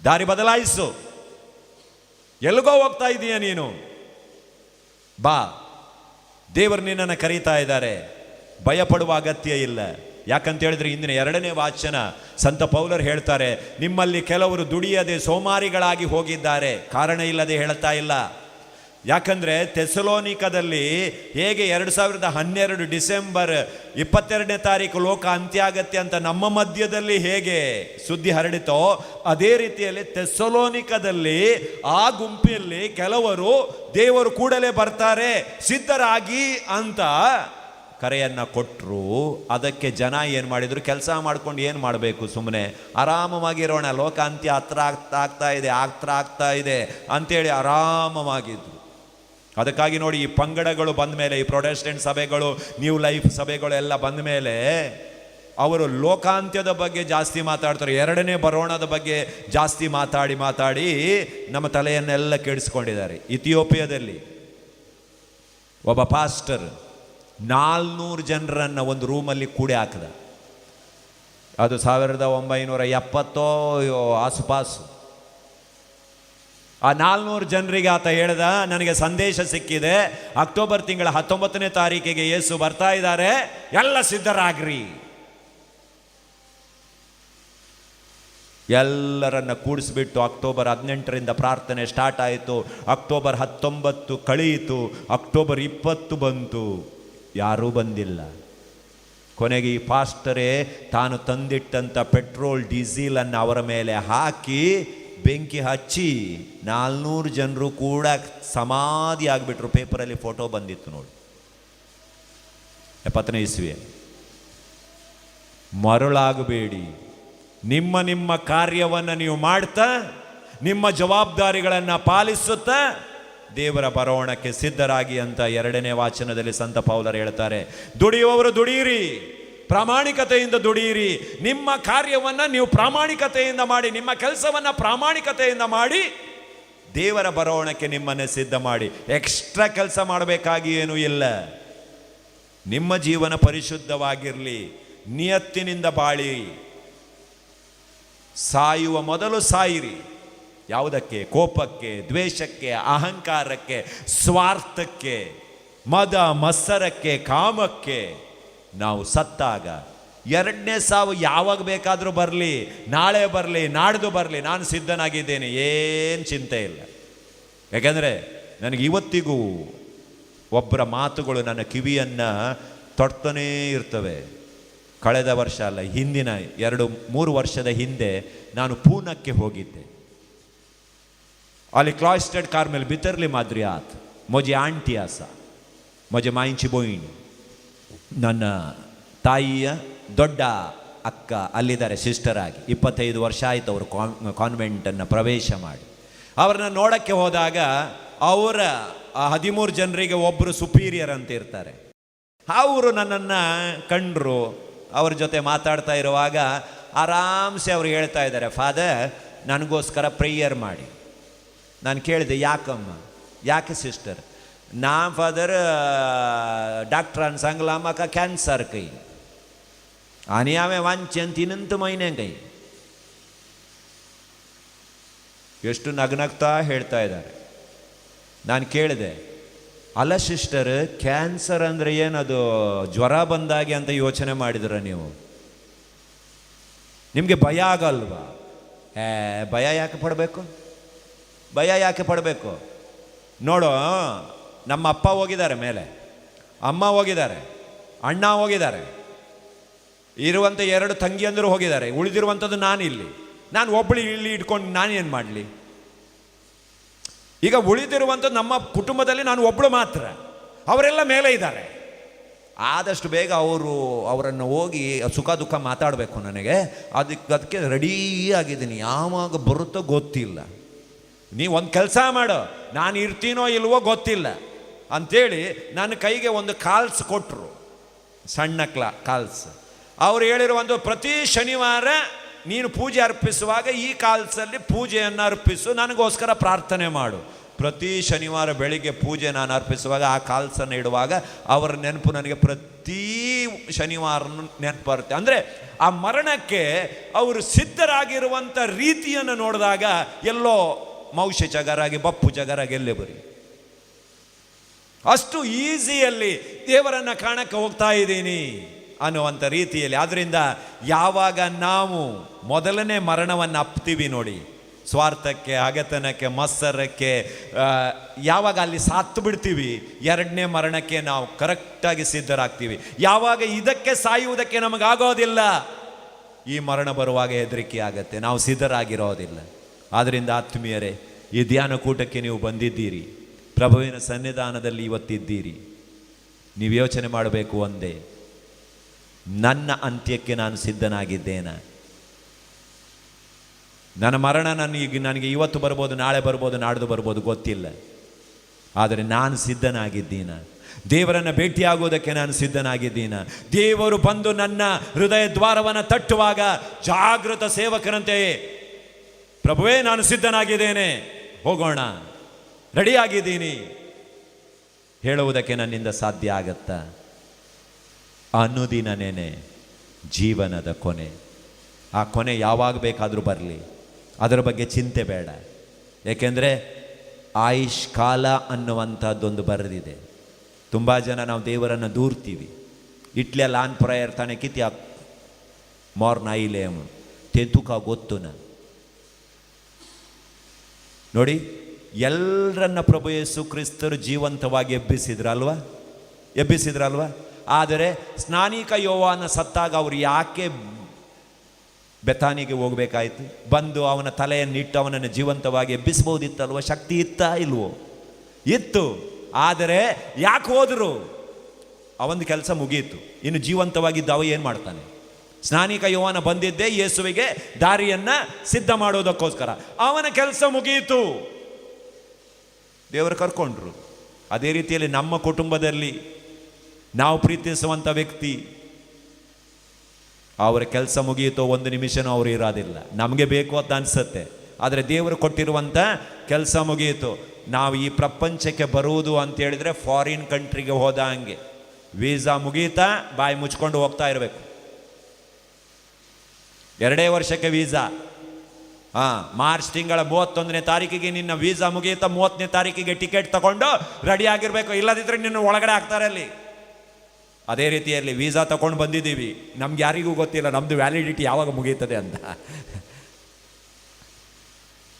ದಾರಿ ಬದಲಾಯಿಸು. ಎಲ್ಲಿಗೋ ಹೋಗ್ತಾ ಇದೀಯ ನೀನು? ಬಾ, ದೇವರು ನಿನ್ನನ್ನು ಕರೀತಾ ಇದ್ದಾರೆ. ಭಯಪಡುವ ಅಗತ್ಯ ಇಲ್ಲ. ಯಾಕಂತ ಹೇಳಿದ್ರೆ ಇಂದಿನ 2ನೇ ವಾಚನ ಸಂತ ಪೌಲರು ಹೇಳ್ತಾರೆ, ನಿಮ್ಮಲ್ಲಿ ಕೆಲವರು ದುಡಿಯದೆ ಸೋಮಾರಿಗಳಾಗಿ ಹೋಗಿದ್ದಾರೆ. ಕಾರಣ ಇಲ್ಲದೆ ಹೇಳ್ತಾ ಇಲ್ಲ. ಯಾಕಂದರೆ ಥೆಸಲೋನಿಕದಲ್ಲಿ ಹೇಗೆ 2012 ಡಿಸೆಂಬರ್ 22ನೇ ತಾರೀಕು ಲೋಕ ಅಂತ್ಯ ಆಗತ್ತೆ ಅಂತ ನಮ್ಮ ಮಧ್ಯದಲ್ಲಿ ಹೇಗೆ ಸುದ್ದಿ ಹರಡಿತೋ, ಅದೇ ರೀತಿಯಲ್ಲಿ ಥೆಸಲೋನಿಕದಲ್ಲಿ ಆ ಗುಂಪಿನಲ್ಲಿ ಕೆಲವರು ದೇವರು ಕೂಡಲೇ ಬರ್ತಾರೆ ಸಿದ್ಧರಾಗಿ ಅಂತ ಕರೆಯನ್ನು ಕೊಟ್ಟರು. ಅದಕ್ಕೆ ಜನ ಏನು ಮಾಡಿದರು? ಕೆಲಸ ಮಾಡ್ಕೊಂಡು ಏನು ಮಾಡಬೇಕು, ಸುಮ್ಮನೆ ಆರಾಮವಾಗಿರೋಣ, ಲೋಕ ಅಂತ್ಯ ಹತ್ರ ಆಗ್ತಾ ಇದೆ ಅಂತೇಳಿ ಆರಾಮವಾಗಿದ್ರು. ಅದಕ್ಕಾಗಿ ನೋಡಿ, ಈ ಪಂಗಡಗಳು ಬಂದ ಮೇಲೆ, ಈ ಪ್ರೊಟೆಸ್ಟೆಂಟ್ ಸಭೆಗಳು, ನ್ಯೂ ಲೈಫ್ ಸಭೆಗಳು ಎಲ್ಲ ಬಂದ ಮೇಲೆ ಅವರು ಲೋಕಾಂತ್ಯದ ಬಗ್ಗೆ ಜಾಸ್ತಿ ಮಾತಾಡ್ತಾರೆ. 2ನೇ ಬರೋಣದ ಬಗ್ಗೆ ಜಾಸ್ತಿ ಮಾತಾಡಿ ನಮ್ಮ ತಲೆಯನ್ನೆಲ್ಲ ಕೆಡಿಸ್ಕೊಂಡಿದ್ದಾರೆ. ಇಥಿಯೋಪಿಯಾದಲ್ಲಿ ಒಬ್ಬ ಪಾಸ್ಟರ್ 400 ಜನರನ್ನು ಒಂದು ರೂಮಲ್ಲಿ ಕೂಡಿ ಹಾಕಿದ. ಅದು 1970 ಆಸುಪಾಸು. ಆ 400 ಜನರಿಗೆ ಆತ ಹೇಳ್ದ, ನನಗೆ ಸಂದೇಶ ಸಿಕ್ಕಿದೆ, ಅಕ್ಟೋಬರ್ ತಿಂಗಳ 19ನೇ ತಾರೀಕಿಗೆ ಯೇಸು ಬರ್ತಾ ಇದ್ದಾರೆ, ಎಲ್ಲ ಸಿದ್ಧರಾಗ್ರಿ. ಎಲ್ಲರನ್ನ ಕೂಡಿಸ್ಬಿಟ್ಟು ಅಕ್ಟೋಬರ್ 18ರಿಂದ ಪ್ರಾರ್ಥನೆ ಸ್ಟಾರ್ಟ್ ಆಯಿತು. ಅಕ್ಟೋಬರ್ 19 ಕಳೆಯಿತು, ಅಕ್ಟೋಬರ್ 20 ಬಂತು, ಯಾರೂ ಬಂದಿಲ್ಲ. ಕೊನೆಗೆ ಈ ಪಾಸ್ಟರೇ ತಾನು ತಂದಿಟ್ಟಂಥ ಪೆಟ್ರೋಲ್ ಡೀಸೆಲನ್ನು ಅವರ ಮೇಲೆ ಹಾಕಿ ಬೆಂಕಿ ಹಚ್ಚಿ 400 ಜನರು ಕೂಡ ಸಮಾಧಿ ಆಗಿಬಿಟ್ರು. ಪೇಪರಲ್ಲಿ ಫೋಟೋ ಬಂದಿತ್ತು ನೋಡಿ, 70ನೇ ಇಸ್ವಿ. ಮರಳಾಗಬೇಡಿ. ನಿಮ್ಮ ಕಾರ್ಯವನ್ನು ನೀವು ಮಾಡ್ತಾ, ನಿಮ್ಮ ಜವಾಬ್ದಾರಿಗಳನ್ನು ಪಾಲಿಸುತ್ತಾ ದೇವರ ಬರೋಣಕ್ಕೆ ಸಿದ್ಧರಾಗಿ ಅಂತ 2ನೇ ವಾಚನದಲ್ಲಿ ಸಂತ ಪೌಲರು ಹೇಳ್ತಾರೆ. ದುಡಿಯುವವರು ದುಡಿಯಿರಿ, ಪ್ರಾಮಾಣಿಕತೆಯಿಂದ ದುಡಿಯಿರಿ. ನಿಮ್ಮ ಕಾರ್ಯವನ್ನು ನೀವು ಪ್ರಾಮಾಣಿಕತೆಯಿಂದ ಮಾಡಿ, ನಿಮ್ಮ ಕೆಲಸವನ್ನು ಪ್ರಾಮಾಣಿಕತೆಯಿಂದ ಮಾಡಿ, ದೇವರ ಬರೋಣಕ್ಕೆ ನಿಮ್ಮನ್ನೇ ಸಿದ್ಧ ಮಾಡಿ. ಎಕ್ಸ್ಟ್ರಾ ಕೆಲಸ ಮಾಡಬೇಕಾಗಿ ಏನೂ ಇಲ್ಲ. ನಿಮ್ಮ ಜೀವನ ಪರಿಶುದ್ಧವಾಗಿರಲಿ, ನಿಯತ್ತಿನಿಂದ ಬಾಳಿ. ಸಾಯುವ ಮೊದಲು ಸಾಯಿರಿ. ಯಾವುದಕ್ಕೆ? ಕೋಪಕ್ಕೆ, ದ್ವೇಷಕ್ಕೆ, ಅಹಂಕಾರಕ್ಕೆ, ಸ್ವಾರ್ಥಕ್ಕೆ, ಮದ ಮತ್ಸರಕ್ಕೆ, ಕಾಮಕ್ಕೆ. ನಾವು ಸತ್ತಾಗ 2ನೇ ಸಾವು ಯಾವಾಗ ಬೇಕಾದರೂ ಬರಲಿ, ನಾಳೆ ಬರಲಿ, ನಾಡ್ದು ಬರಲಿ, ನಾನು ಸಿದ್ಧನಾಗಿದ್ದೇನೆ, ಏನು ಚಿಂತೆ ಇಲ್ಲ. ಯಾಕೆಂದರೆ ನನಗೆ ಇವತ್ತಿಗೂ ಒಬ್ಬರ ಮಾತುಗಳು ನನ್ನ ಕಿವಿಯನ್ನು ತೊಡ್ತಾನೇ ಇರ್ತವೆ. ಕಳೆದ ವರ್ಷ ಅಲ್ಲ, ಹಿಂದಿನ 2-3 ವರ್ಷದ ಹಿಂದೆ ನಾನು ಪೂನಕ್ಕೆ ಹೋಗಿದ್ದೆ. ಅಲ್ಲಿ क्लॉस्टेड कार्मेल बितरली माद्रियात मोजे आंटी आसा, मोजे माईंची बोईण, ನನ್ನ ತಾಯಿಯ ದೊಡ್ಡ ಅಕ್ಕ ಅಲ್ಲಿದ್ದಾರೆ ಸಿಸ್ಟರ್ ಆಗಿ. 25 ವರ್ಷ ಆಯಿತು ಅವರು ಕಾನ್ವೆಂಟನ್ನು ಪ್ರವೇಶ ಮಾಡಿ. ಅವ್ರನ್ನ ನೋಡೋಕ್ಕೆ ಹೋದಾಗ ಅವರ 13 ಜನರಿಗೆ ಒಬ್ಬರು ಸುಪೀರಿಯರ್ ಅಂತ ಇರ್ತಾರೆ. ಅವರು ನನ್ನನ್ನು ಕಂಡ್ರು. ಅವ್ರ ಜೊತೆ ಮಾತಾಡ್ತಾ ಇರುವಾಗ ಆರಾಮ್ಸೆ ಅವ್ರು ಹೇಳ್ತಾ ಇದ್ದಾರೆ, ಫಾದರ್ ನನಗೋಸ್ಕರ ಪ್ರೇಯರ್ ಮಾಡಿ. ನಾನು ಕೇಳಿದೆ, ಯಾಕಮ್ಮ, ಯಾಕೆ ಸಿಸ್ಟರ್? ನಾ ಫಾದರ್ डॉक्टरान सांगला म्हाका कॅन्सर काही आणि हांवें वांचन 3 महिने काही ಎಷ್ಟು ನಗ್ನಗ್ತಾ ಹೇಳ್ತಾ ಇದ್ದಾರೆ. ನಾನು ಕೇಳಿದೆ, ಅಲ್ಲ ಸಿಸ್ಟರ್, ಕ್ಯಾನ್ಸರ್ ಅಂದರೆ ಏನದು ಜ್ವರ ಬಂದಾಗೆ ಅಂತ ಯೋಚನೆ ಮಾಡಿದ್ರ ನೀವು? ನಿಮಗೆ ಭಯ ಆಗಲ್ವಾ? ಭಯ ಯಾಕೆ ಪಡಬೇಕು? ಭಯ ಯಾಕೆ ಪಡಬೇಕು? ನೋಡು, ನಮ್ಮ ಅಪ್ಪ ಹೋಗಿದ್ದಾರೆ ಮೇಲೆ, ಅಮ್ಮ ಹೋಗಿದ್ದಾರೆ, ಅಣ್ಣ ಹೋಗಿದ್ದಾರೆ, ಇರುವಂಥ 2 ತಂಗಿಯಂದರು ಹೋಗಿದ್ದಾರೆ, ಉಳಿದಿರುವಂಥದ್ದು ನಾನು ಇಲ್ಲಿ. ನಾನು ಒಬ್ಬಳು ಇಲ್ಲಿ ಇಟ್ಕೊಂಡು ನಾನೇನು ಮಾಡಲಿ? ಈಗ ಉಳಿದಿರುವಂಥದ್ದು ನಮ್ಮ ಕುಟುಂಬದಲ್ಲಿ ನಾನು ಒಬ್ಬಳು ಮಾತ್ರ, ಅವರೆಲ್ಲ ಮೇಲೆ ಇದ್ದಾರೆ. ಆದಷ್ಟು ಬೇಗ ಅವರನ್ನು ಹೋಗಿ ಸುಖ ದುಃಖ ಮಾತಾಡಬೇಕು ನನಗೆ. ಅದಕ್ಕೆ ರೆಡೀ ಆಗಿದ್ದೀನಿ, ಯಾವಾಗ ಬರುತ್ತೋ ಗೊತ್ತಿಲ್ಲ. ನೀವು ಒಂದು ಕೆಲಸ ಮಾಡು, ನಾನು ಇರ್ತೀನೋ ಇಲ್ವೋ ಗೊತ್ತಿಲ್ಲ ಅಂಥೇಳಿ ನನ್ನ ಕೈಗೆ ಒಂದು ಕಾಲ್ಸ್ ಕೊಟ್ಟರು, ಸಣ್ಣ ಕಾಲ್ಸ್. ಅವ್ರು ಹೇಳಿರುವಂಥ ಪ್ರತಿ ಶನಿವಾರ ನೀನು ಪೂಜೆ ಅರ್ಪಿಸುವಾಗ ಈ ಕಾಲ್ಸಲ್ಲಿ ಪೂಜೆಯನ್ನು ಅರ್ಪಿಸು, ನನಗೋಸ್ಕರ ಪ್ರಾರ್ಥನೆ ಮಾಡು. ಪ್ರತಿ ಶನಿವಾರ ಬೆಳಿಗ್ಗೆ ಪೂಜೆ ನಾನು ಅರ್ಪಿಸುವಾಗ ಆ ಕಾಲ್ಸನ್ನು ಇಡುವಾಗ ಅವರ ನೆನಪು ನನಗೆ ಪ್ರತಿ ಶನಿವಾರನೂ ನೆನಪು ಬರುತ್ತೆ. ಅಂದರೆ ಆ ಮರಣಕ್ಕೆ ಅವರು ಸಿದ್ಧರಾಗಿರುವಂಥ ರೀತಿಯನ್ನು ನೋಡಿದಾಗ ಎಲ್ಲೋ ಮೌಷ ಜಗರಾಗಿ ಬಪ್ಪು ಜಗರಾಗಿ ಎಲ್ಲೇ ಬರಿ, ಅಷ್ಟು ಈಸಿಯಲ್ಲಿ ದೇವರನ್ನು ಕಾಣಕ್ಕೆ ಹೋಗ್ತಾ ಇದ್ದೀನಿ ಅನ್ನುವಂಥ ರೀತಿಯಲ್ಲಿ. ಆದ್ದರಿಂದ ಯಾವಾಗ ನಾವು ಮೊದಲನೇ ಮರಣವನ್ನು ಅಪ್ತೀವಿ ನೋಡಿ, ಸ್ವಾರ್ಥಕ್ಕೆ, ಹಗೆತನಕ್ಕೆ, ಮತ್ಸರಕ್ಕೆ, ಯಾವಾಗ ಅಲ್ಲಿ ಸಾತ್ತು ಬಿಡ್ತೀವಿ, 2ನೇ ಮರಣಕ್ಕೆ ನಾವು ಕರೆಕ್ಟಾಗಿ ಸಿದ್ಧರಾಗ್ತೀವಿ. ಯಾವಾಗ ಇದಕ್ಕೆ ಸಾಯುವುದಕ್ಕೆ ನಮಗಾಗೋದಿಲ್ಲ, ಈ ಮರಣ ಬರುವಾಗ ಹೆದರಿಕೆ ಆಗತ್ತೆ, ನಾವು ಸಿದ್ಧರಾಗಿರೋದಿಲ್ಲ. ಆದ್ದರಿಂದ ಆತ್ಮೀಯರೇ, ಈ ಧ್ಯಾನ ಕೂಟಕ್ಕೆ ನೀವು ಬಂದಿದ್ದೀರಿ, ಪ್ರಭುವಿನ ಸನ್ನಿಧಾನದಲ್ಲಿ ಇವತ್ತಿದ್ದೀರಿ. ನೀವು ಯೋಚನೆ ಮಾಡಬೇಕು ಒಂದೇ, ನನ್ನ ಅಂತ್ಯಕ್ಕೆ ನಾನು ಸಿದ್ಧನಾಗಿದ್ದೇನೆ. ನನ್ನ ಮರಣ ನನಗೆ ಇವತ್ತು ಬರ್ಬೋದು, ನಾಳೆ ಬರ್ಬೋದು, ನಾಡ್ದು ಬರ್ಬೋದು, ಗೊತ್ತಿಲ್ಲ. ಆದರೆ ನಾನು ಸಿದ್ಧನಾಗಿದ್ದೀನ. ದೇವರನ್ನು ಭೇಟಿಯಾಗುವುದಕ್ಕೆ ನಾನು ಸಿದ್ಧನಾಗಿದ್ದೀನ. ದೇವರು ಬಂದು ನನ್ನ ಹೃದಯ ದ್ವಾರವನ್ನು ತಟ್ಟುವಾಗ ಜಾಗೃತ ಸೇವಕರಂತೆಯೇ, ಪ್ರಭುವೇ ನಾನು ಸಿದ್ಧನಾಗಿದ್ದೇನೆ, ಹೋಗೋಣ, ರೆಡಿಯಾಗಿದ್ದೀನಿ ಹೇಳುವುದಕ್ಕೆ ನನ್ನಿಂದ ಸಾಧ್ಯ ಆಗತ್ತಾ? ಅನುದಿನನೇ ಜೀವನದ ಕೊನೆ. ಆ ಕೊನೆ ಯಾವಾಗ ಬೇಕಾದರೂ ಬರಲಿ, ಅದರ ಬಗ್ಗೆ ಚಿಂತೆ ಬೇಡ. ಏಕೆಂದರೆ ಆಯುಷ್ ಕಾಲ ಅನ್ನುವಂಥದ್ದೊಂದು ಬರೆದಿದೆ. ತುಂಬ ಜನ ನಾವು ದೇವರನ್ನು ದೂರ್ತೀವಿ. ಇಟ್ಲೆ ಲಾನ್ ಪ್ರಯರ್ ತಾನೆ ಕಿತ್ಯ ಮಾರ್ನ ಐಲೇಮ್ ತೆತುಕ ಗೊತ್ತುನ. ನೋಡಿ, ಎಲ್ಲರನ್ನ ಪ್ರಭು ಯೇಸು ಕ್ರಿಸ್ತರು ಜೀವಂತವಾಗಿ ಎಬ್ಬಿಸಿದ್ರಲ್ವಾ? ಆದರೆ ಸ್ನಾನಿಕ ಯೋವಾನ ಸತ್ತಾಗ ಅವರು ಯಾಕೆ ಬೆತಾನಿಗೆ ಹೋಗಬೇಕಾಯ್ತು? ಬಂದು ಅವನ ತಲೆಯನ್ನಿಟ್ಟು ಅವನನ್ನು ಜೀವಂತವಾಗಿ ಎಬ್ಬಿಸ್ಬೋದಿತ್ತಲ್ವ? ಶಕ್ತಿ ಇತ್ತಾ ಇಲ್ವೋ? ಇತ್ತು. ಆದರೆ ಯಾಕೆ ಹೋದರು? ಅವನ ಕೆಲಸ ಮುಗಿಯಿತು. ಇನ್ನು ಜೀವಂತವಾಗಿದ್ದ ಅವ ಏನು ಮಾಡ್ತಾನೆ? ಸ್ನಾನಿಕ ಯೋವಾನ ಬಂದಿದ್ದೇ ಯೇಸುವಿಗೆ ದಾರಿಯನ್ನು ಸಿದ್ಧ ಮಾಡೋದಕ್ಕೋಸ್ಕರ. ಅವನ ಕೆಲಸ ಮುಗಿಯಿತು, ದೇವರು ಕರ್ಕೊಂಡ್ರು. ಅದೇ ರೀತಿಯಲ್ಲಿ ನಮ್ಮ ಕುಟುಂಬದಲ್ಲಿ ನಾವು ಪ್ರೀತಿಸುವಂಥ ವ್ಯಕ್ತಿ, ಅವರ ಕೆಲಸ ಮುಗಿಯಿತೋ ಒಂದು ನಿಮಿಷನೂ ಅವರು ಇರೋದಿಲ್ಲ. ನಮಗೆ ಬೇಕು ಅಂತ ಅನಿಸುತ್ತೆ, ಆದರೆ ದೇವರು ಕೊಟ್ಟಿರುವಂಥ ಕೆಲಸ ಮುಗಿಯಿತು. ನಾವು ಈ ಪ್ರಪಂಚಕ್ಕೆ ಬರುವುದು ಅಂತ ಹೇಳಿದರೆ ಫಾರಿನ್ ಕಂಟ್ರಿಗೆ ಹೋದ ಹಂಗೆ, ವೀಸಾ ಮುಗೀತಾ ಬಾಯಿ ಮುಚ್ಕೊಂಡು ಹೋಗ್ತಾ ಇರಬೇಕು. 2 ವರ್ಷಕ್ಕೆ ವೀಸಾ. ಮಾರ್ಚ್ ತಿಂಗಳ 31ನೇ ತಾರೀಕಿಗೆ ನಿನ್ನ ವೀಸಾ ಮುಗಿಯುತ್ತಾ 30ನೇ ತಾರೀಕಿಗೆ ಟಿಕೆಟ್ ತಗೊಂಡು ರೆಡಿ ಆಗಿರಬೇಕು, ಇಲ್ಲದಿದ್ದರೆ ನಿನ್ನ ಒಳಗಡೆ ಹಾಕ್ತಾರೆ ಅಲ್ಲಿ. ಅದೇ ರೀತಿಯಲ್ಲಿ ವೀಸಾ ತಗೊಂಡು ಬಂದಿದ್ದೀವಿ, ನಮ್ಗೆ ಯಾರಿಗೂ ಗೊತ್ತಿಲ್ಲ ನಮ್ಮದು ವ್ಯಾಲಿಡಿಟಿ ಯಾವಾಗ ಮುಗೀತದೆ ಅಂತ.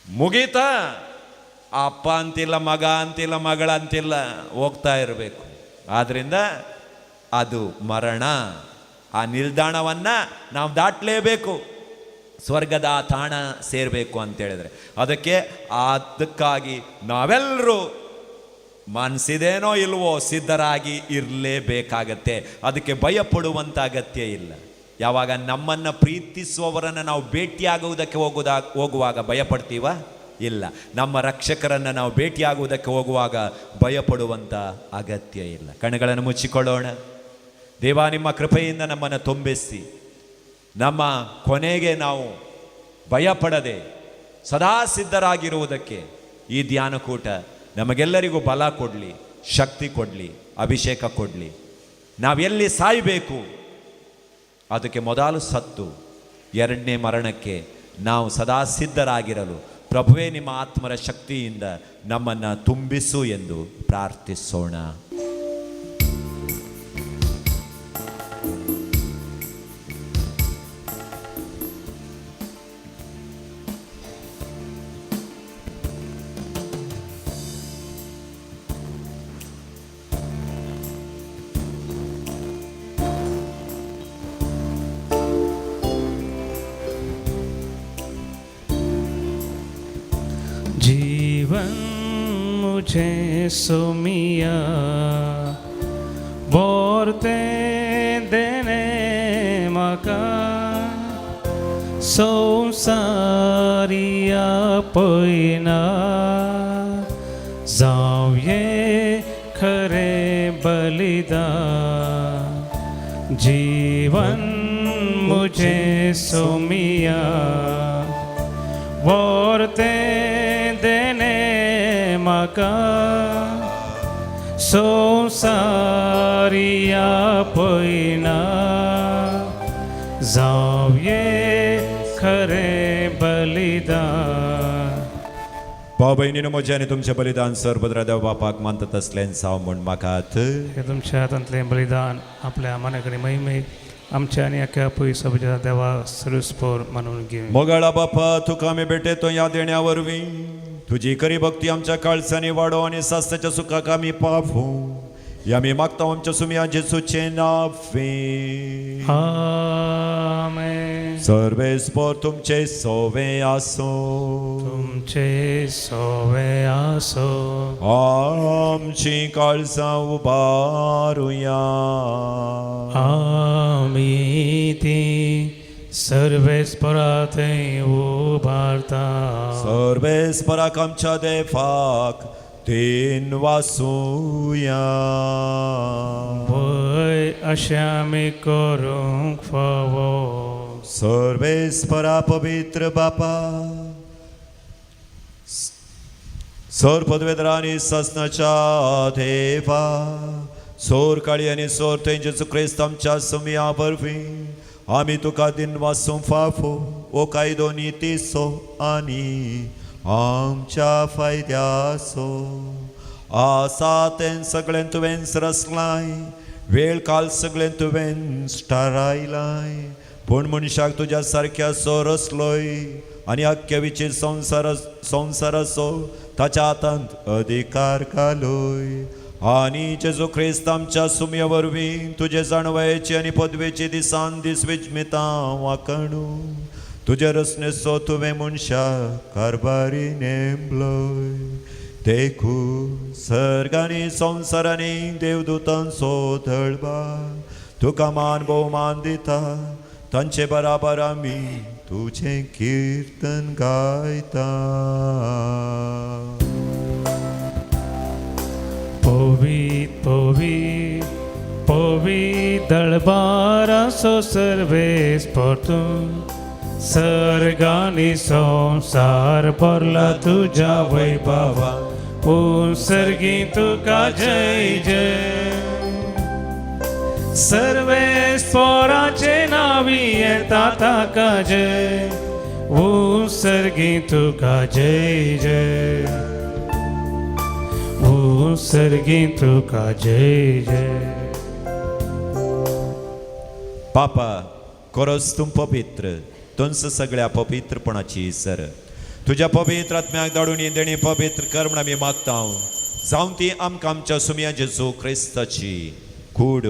ಮುಗೀತಾ ಅಪ್ಪ ಅಂತಿಲ್ಲ, ಮಗ ಅಂತಿಲ್ಲ, ಮಗಳ ಅಂತಿಲ್ಲ, ಹೋಗ್ತಾ ಇರಬೇಕು. ಆದ್ದರಿಂದ ಅದು ಮರಣ. ಆ ನಿಲ್ದಾಣವನ್ನು ನಾವು ದಾಟಲೇಬೇಕು, ಸ್ವರ್ಗದ ತಾಣ ಸೇರಬೇಕು ಅಂತೇಳಿದ್ರೆ. ಅದಕ್ಕಾಗಿ ನಾವೆಲ್ಲರೂ ಮನಸ್ಸಿದೇನೋ ಇಲ್ವೋ ಸಿದ್ಧರಾಗಿ ಇರಲೇಬೇಕಾಗತ್ತೆ. ಅದಕ್ಕೆ ಭಯಪಡುವಂಥ ಅಗತ್ಯ ಇಲ್ಲ. ಯಾವಾಗ ನಮ್ಮನ್ನು ಪ್ರೀತಿಸುವವರನ್ನು ನಾವು ಭೇಟಿಯಾಗುವುದಕ್ಕೆ ಹೋಗುವಾಗ ಭಯಪಡ್ತೀವ? ಇಲ್ಲ. ನಮ್ಮ ರಕ್ಷಕರನ್ನು ನಾವು ಭೇಟಿಯಾಗುವುದಕ್ಕೆ ಹೋಗುವಾಗ ಭಯಪಡುವಂಥ ಅಗತ್ಯ ಇಲ್ಲ. ಕಣ್ಣುಗಳನ್ನು ಮುಚ್ಚಿಕೊಳ್ಳೋಣ. ದೇವ, ನಿಮ್ಮ ಕೃಪೆಯಿಂದ ನಮ್ಮನ್ನು ತುಂಬಿಸಿ, ನಮ್ಮ ಕೊನೆಗೆ ನಾವು ಭಯಪಡದೆ ಸದಾ ಸಿದ್ಧರಾಗಿರುವುದಕ್ಕೆ ಈ ಧ್ಯಾನಕೂಟ ನಮಗೆಲ್ಲರಿಗೂ ಬಲ ಕೊಡಲಿ, ಶಕ್ತಿ ಕೊಡಲಿ, ಅಭಿಷೇಕ ಕೊಡಲಿ. ನಾವೆಲ್ಲಿ ಸಾಯಬೇಕು ಅದಕ್ಕೆ ಮೊದಲು ಸತ್ತು 2ನೇ ಮರಣಕ್ಕೆ ನಾವು ಸದಾ ಸಿದ್ಧರಾಗಿರಲು ಪ್ರಭುವೇ ನಿಮ್ಮ ಆತ್ಮರ ಶಕ್ತಿಯಿಂದ ನಮ್ಮನ್ನು ತುಂಬಿಸು ಎಂದು ಪ್ರಾರ್ಥಿಸೋಣ. जीवन मुझे सुमिया बोरते देने मका संसारिया पोइना जावे खरे बलिदा जीवन मुझे सुमिया बोरते देने मका संसारिया पोइना जावे खरे बलिदान. भाऊ बहिणीनं मोज्याने तुमचे बलिदान सर्वत्र देव बापाक मानतात असल्यान म्हण माकात हे तुमच्या हातांतले बलिदान आपल्या मनाकडे महिमे आमच्या आणि अख्ख्या पळी सभेच्या देवा सर्वस्पोर मानून घे. मोगाळा बापा तुका आम्ही भेटेतो या देण्यावरवी तुझी खरी भक्ती आमच्या काळसाने वाढो आणि सास्त्याच्या सुखाक आम्ही पावू या मी मागता आमच्या सुमिया जेसूचे नावे. आमेन. सर्वेस्पोर तुमचे सोवे आसो तुमचे सोवे आसो आमची काळसा उबारुया. आम्ही ती सर्वेस्परात उभारता सर्वेस्पराक आमच्या देवाक तीन वासूया. वय अशें आमी करूंक फावो. सर्वेस्परा पवित्र बापा सर पदवेदरा आणि ससनाच्या देवा सोर काळी आणि सोर थंय जेजू क्रिस्त आमच्या सुमिया वरवीं आमी तुका दिन वासूंक फावो ओ कायदो नितीसो आनी आमच्या फायद्याचो आसा तें सगळें तुवें रचलाय वेळ काल सगळें तुवें थारायलाय पूण मनशाक तुज्या सारक्या सो रचलोय आनी आख्ख्या विचीर संवसाराचो ताच्या हातांत अधिकार घालोय आनी जेजू क्रिस्त आमच्या सुमये वरवीं तुजे जाणवायेची आनी पदवेची दिसान दीस विचमितां वाखणू तुजे रचनेचो तुवें मनशाक कारभारी नेमलोय. देखू सर्ग आनी संवसारांनी देवदूतांचो दळबार तुका मान भोवमान दिता तांचे बराबर आमी तुजें किर्तन गायता. पवित पवित पवित दळबाराचो सर्वेस परतून सर्गानी संसार भरला तुझ्या वैभवा पूण सर्गी तुका जय जय. सर्वेस्पराचे नावी येता ताका जय पूण सर्गी तुका जय जय पूण सर्गी तुका जय जय. पापा कोरोस तुम पवित्र तुंस सगळ्या पवित्रपणाची सर तुझ्या पवित्र आत्म्याक धाडून येदेणी पवित्र कर म्हण आमी मागता जावन ती आमकां आमच्या सुमया जेजू क्रिस्ताची कूड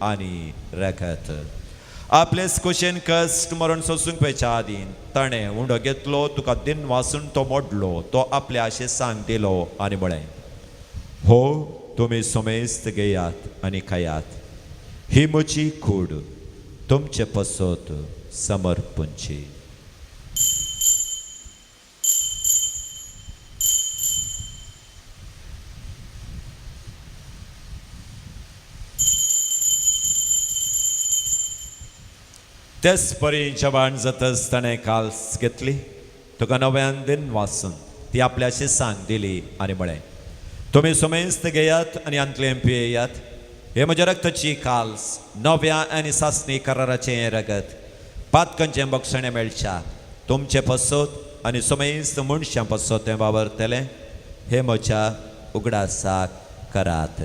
आनी रगत आपलेच कुशेन कश्ट मरण सोसूंक पयच्या आदीन ताणें उंडो घेतलो तुका दिन वासून तो मोडलो तो आपल्या आशे सांग दिलो आनी म्हळें हो तुमी सोमेस्त घेयात आनी खायात ही म्हजी कूड तुमचे पसत समर्पणची. तेच परी जेवण जातच ताणें काल्स घेतली तुका नव्यान दिन वासून ती आपल्याशी सांग दिली आनी म्हळें तुमी सुमेस्त घेयात आनी अंतलें पियेयात हे म्हज्या रक्ताची काल्स नव्या आनी सासणी कराराचें रगत पातकांचें बक्षणें मेळच्या तुमचे पसत आनी सोमेस्त मनशां पासो तें वावरतलें हे म्हज्या उगडासाक करात.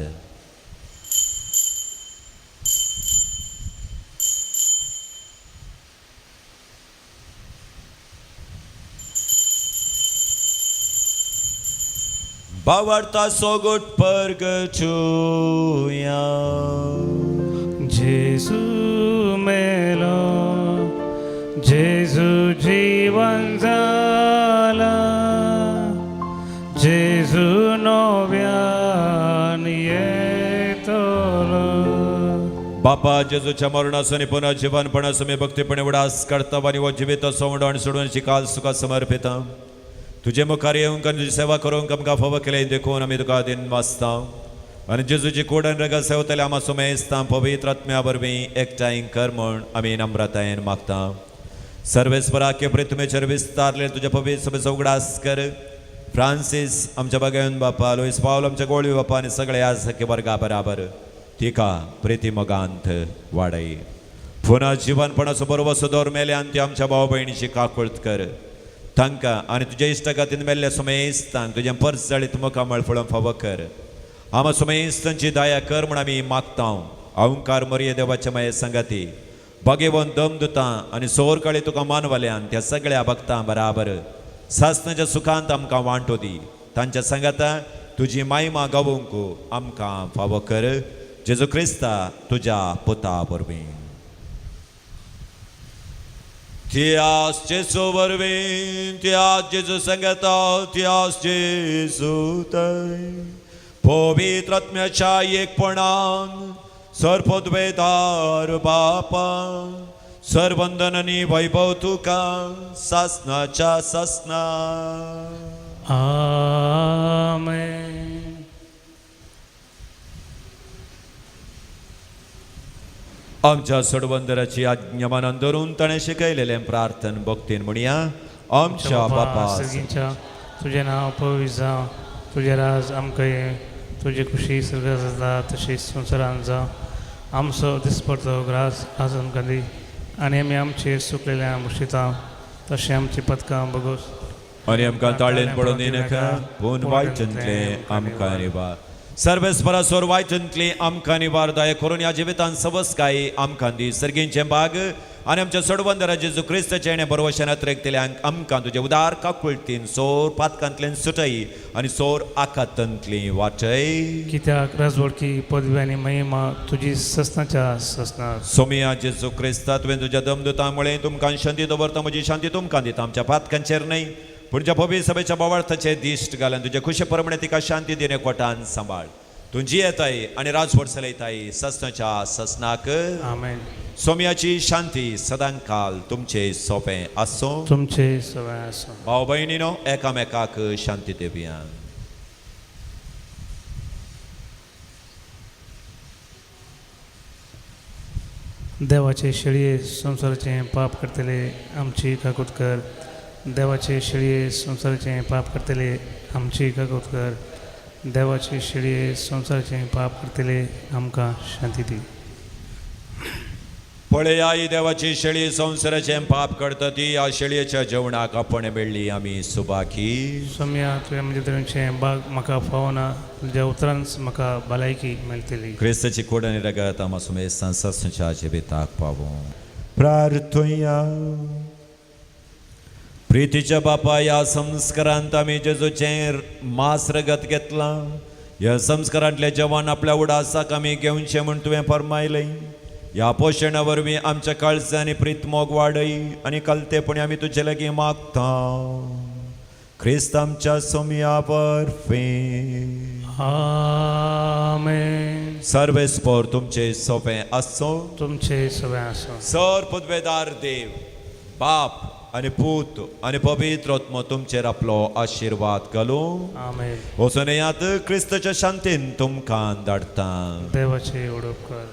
Bavarta sogut părgăciuia. जेजू मेलो, जेजू जीवन झाला, जेजू नव्यान येतलो. बापा जेजूच्या मरणासनी पुन्हा जीवनपणासमी भक्तीपणे उडास करता आणि व जिवित सोडून सोडून शिकाल सुखा समर्पिता. तुझे मुखार येऊन तुझी सेवा करूंक आमकां फाव केले देखून आमी तुका दिन वाचता आनी जेजूची कूड आनी रगत सेवतले आमा सुमेस्तां पवित्र आत्म्या वरवीं एकठांय कर म्हूण आमी नम्रतायेन मागता. सर्वेस्पराक प्रितमेचेर विस्तारले तुझ्या पवित्र सभेचो उगडास कर. फ्रांसीस आमच्या बागायन बापा, लुईस पावल आमच्या गोळवी बापा आनी सगळे आज सख्खे वर्गा बराबर तिका प्रिती मोगांत वाडय. पुन्हा जीवनपणाचो बरोबर सुदोर मेले आनी ती आमच्या भाव भयणीची काकुळट कर. तांकां आनी तुज्या इश्टगातीन मेल्ल्या सुमेस्तांक तुजें पर्स जाळीत मुखार मळफळोवन फावो कर. आमा सुमेस्तांची दया कर म्हूण आमी मागता. अवंकार मरिये देवाच्या माये संगती भगेवन दम दुतां आनी सोर काळी तुका मानवाल्यान त्या सगळ्या भक्तां बराबर सासणाच्या सुखांत आमकां वांटो दी. तांच्या संगता तुजी महिमा गावूंक आमकां फावो कर. जेजू क्रिस्ता तुज्या पुता वरवीं. Tias Jesu वरवीं, तियास जेजू संगता, तियास जेजू तय पवित्र आत्म्याच्या एकपणान सर्वोद्वेदार बापा सर्वंदनांनी वैभव तुका सासणाच्या सासना. आमेन. आमच्या सोडवंदराची आज्ञा मनान धरून ताणें शिकयलेलें प्रार्थन भक्तीन म्हणया. आमच्या बापा सर्गीच्या तुझें नांव पवित्र जावं, तुजें राज आमकां ये, तुजी खुशी सर्गांत जाता तशीच संवसारांत जावं. आमचो दिसपडटो ग्रास आज आमकां दी आनी आमी आमचेर चुकलेल्या मुशिता तशें आमची पदकां बगोस आनी आमकां ताळेन पडून दिनाका पूण वायटांतले आमकां निवार. सर्वेस्परासोर वायटांतली आमकां निवार दया करून ह्या जिवितांत सवस्काय आमकां दी. सर्गींचे भाग आनी आमच्या सोडवंदरा जेजू क्रिस्ताचे हेणे बरोवशेन अत्रेकतेल्यांक आमकां तुजे उदार काकुळटीन सोर पातकांतल्यान सुटय आनी सोर आकांतांतली वाटय. कित्याक राजवडकी पदवी आनी महिमा तुजी ससनाच्या ससनात. सोमिया जेजू क्रिस्ता तुवें तुज्या दमदुतांमुळे तुमकां शांती दवरता. म्हजी शांती तुमकां दिता. आमच्या पातकांचेर न्हय पूण ज्या पवित्र सभेच्या बोवार्थाचे दिश्ट घालन तुजे खुशे प्रमाणे तिका शांती दिने कोटान सांबाळ. तूं जियेताय आनी राजवट चलयताय ससनाच्या ससनाक. आमेन. सोम्याची शांती सदां काल तुमचे सोंपें आसूं. तुमचे सवय आसूं. भाव भयणीनो एकामेकाक शांती दिवया. देवाचे शेळये संवसाराचे पाप करतले आमची काकूत कर. देवाचे शेळये संवसाराचे पाप करतले आमची काकूत कर. देवाचे शेळये संवसाराचे पाप करतले आमकां शांती दी. पळया ही देवाची शेळी संवसाराचें पाप करता ती. ह्या शेळयेच्या जेवणाक आपण मेळ्ळी आमी सुभाकी. सोम्या तुवें म्हजे तरेचे बाग म्हाका फावना. तुज्या उतरांच म्हाका भलायकी मेळटली. क्रिस्ताची कूड आनी रगत आमा सुमेस्तां ससनाच्या जिविताक पावूं. प्रार्थुया. प्रितीच्या बापा ह्या संस्कारांत आमी जेजूचें मास रगत घेतलां. ह्या संस्कारांतलें जेवण आपल्या उडासाक आमी घेवचें म्हूण तुवें फरमायलें. ह्या पोशणा वरवीं आमच्या काळजां आनी प्रीत मोग वाडय आनी कलतेपणी आमी तुजे लागीं मागता. ख्रिस्त आमच्या सोम्या वरवीं. आमेन. सर्वेस्पोर तुमचे सोंपें आसूं. तुमचे सवय आसूं. सर पदवेदार देव बाप आनी पूत आनी पवित्र आत्मो तुमचेर आपलो आशिर्वाद घालूं. आमेन. वचून येयात. क्रिस्ताच्या शांतीन तुमकां धाडटा. देवाचे उडोवप कर.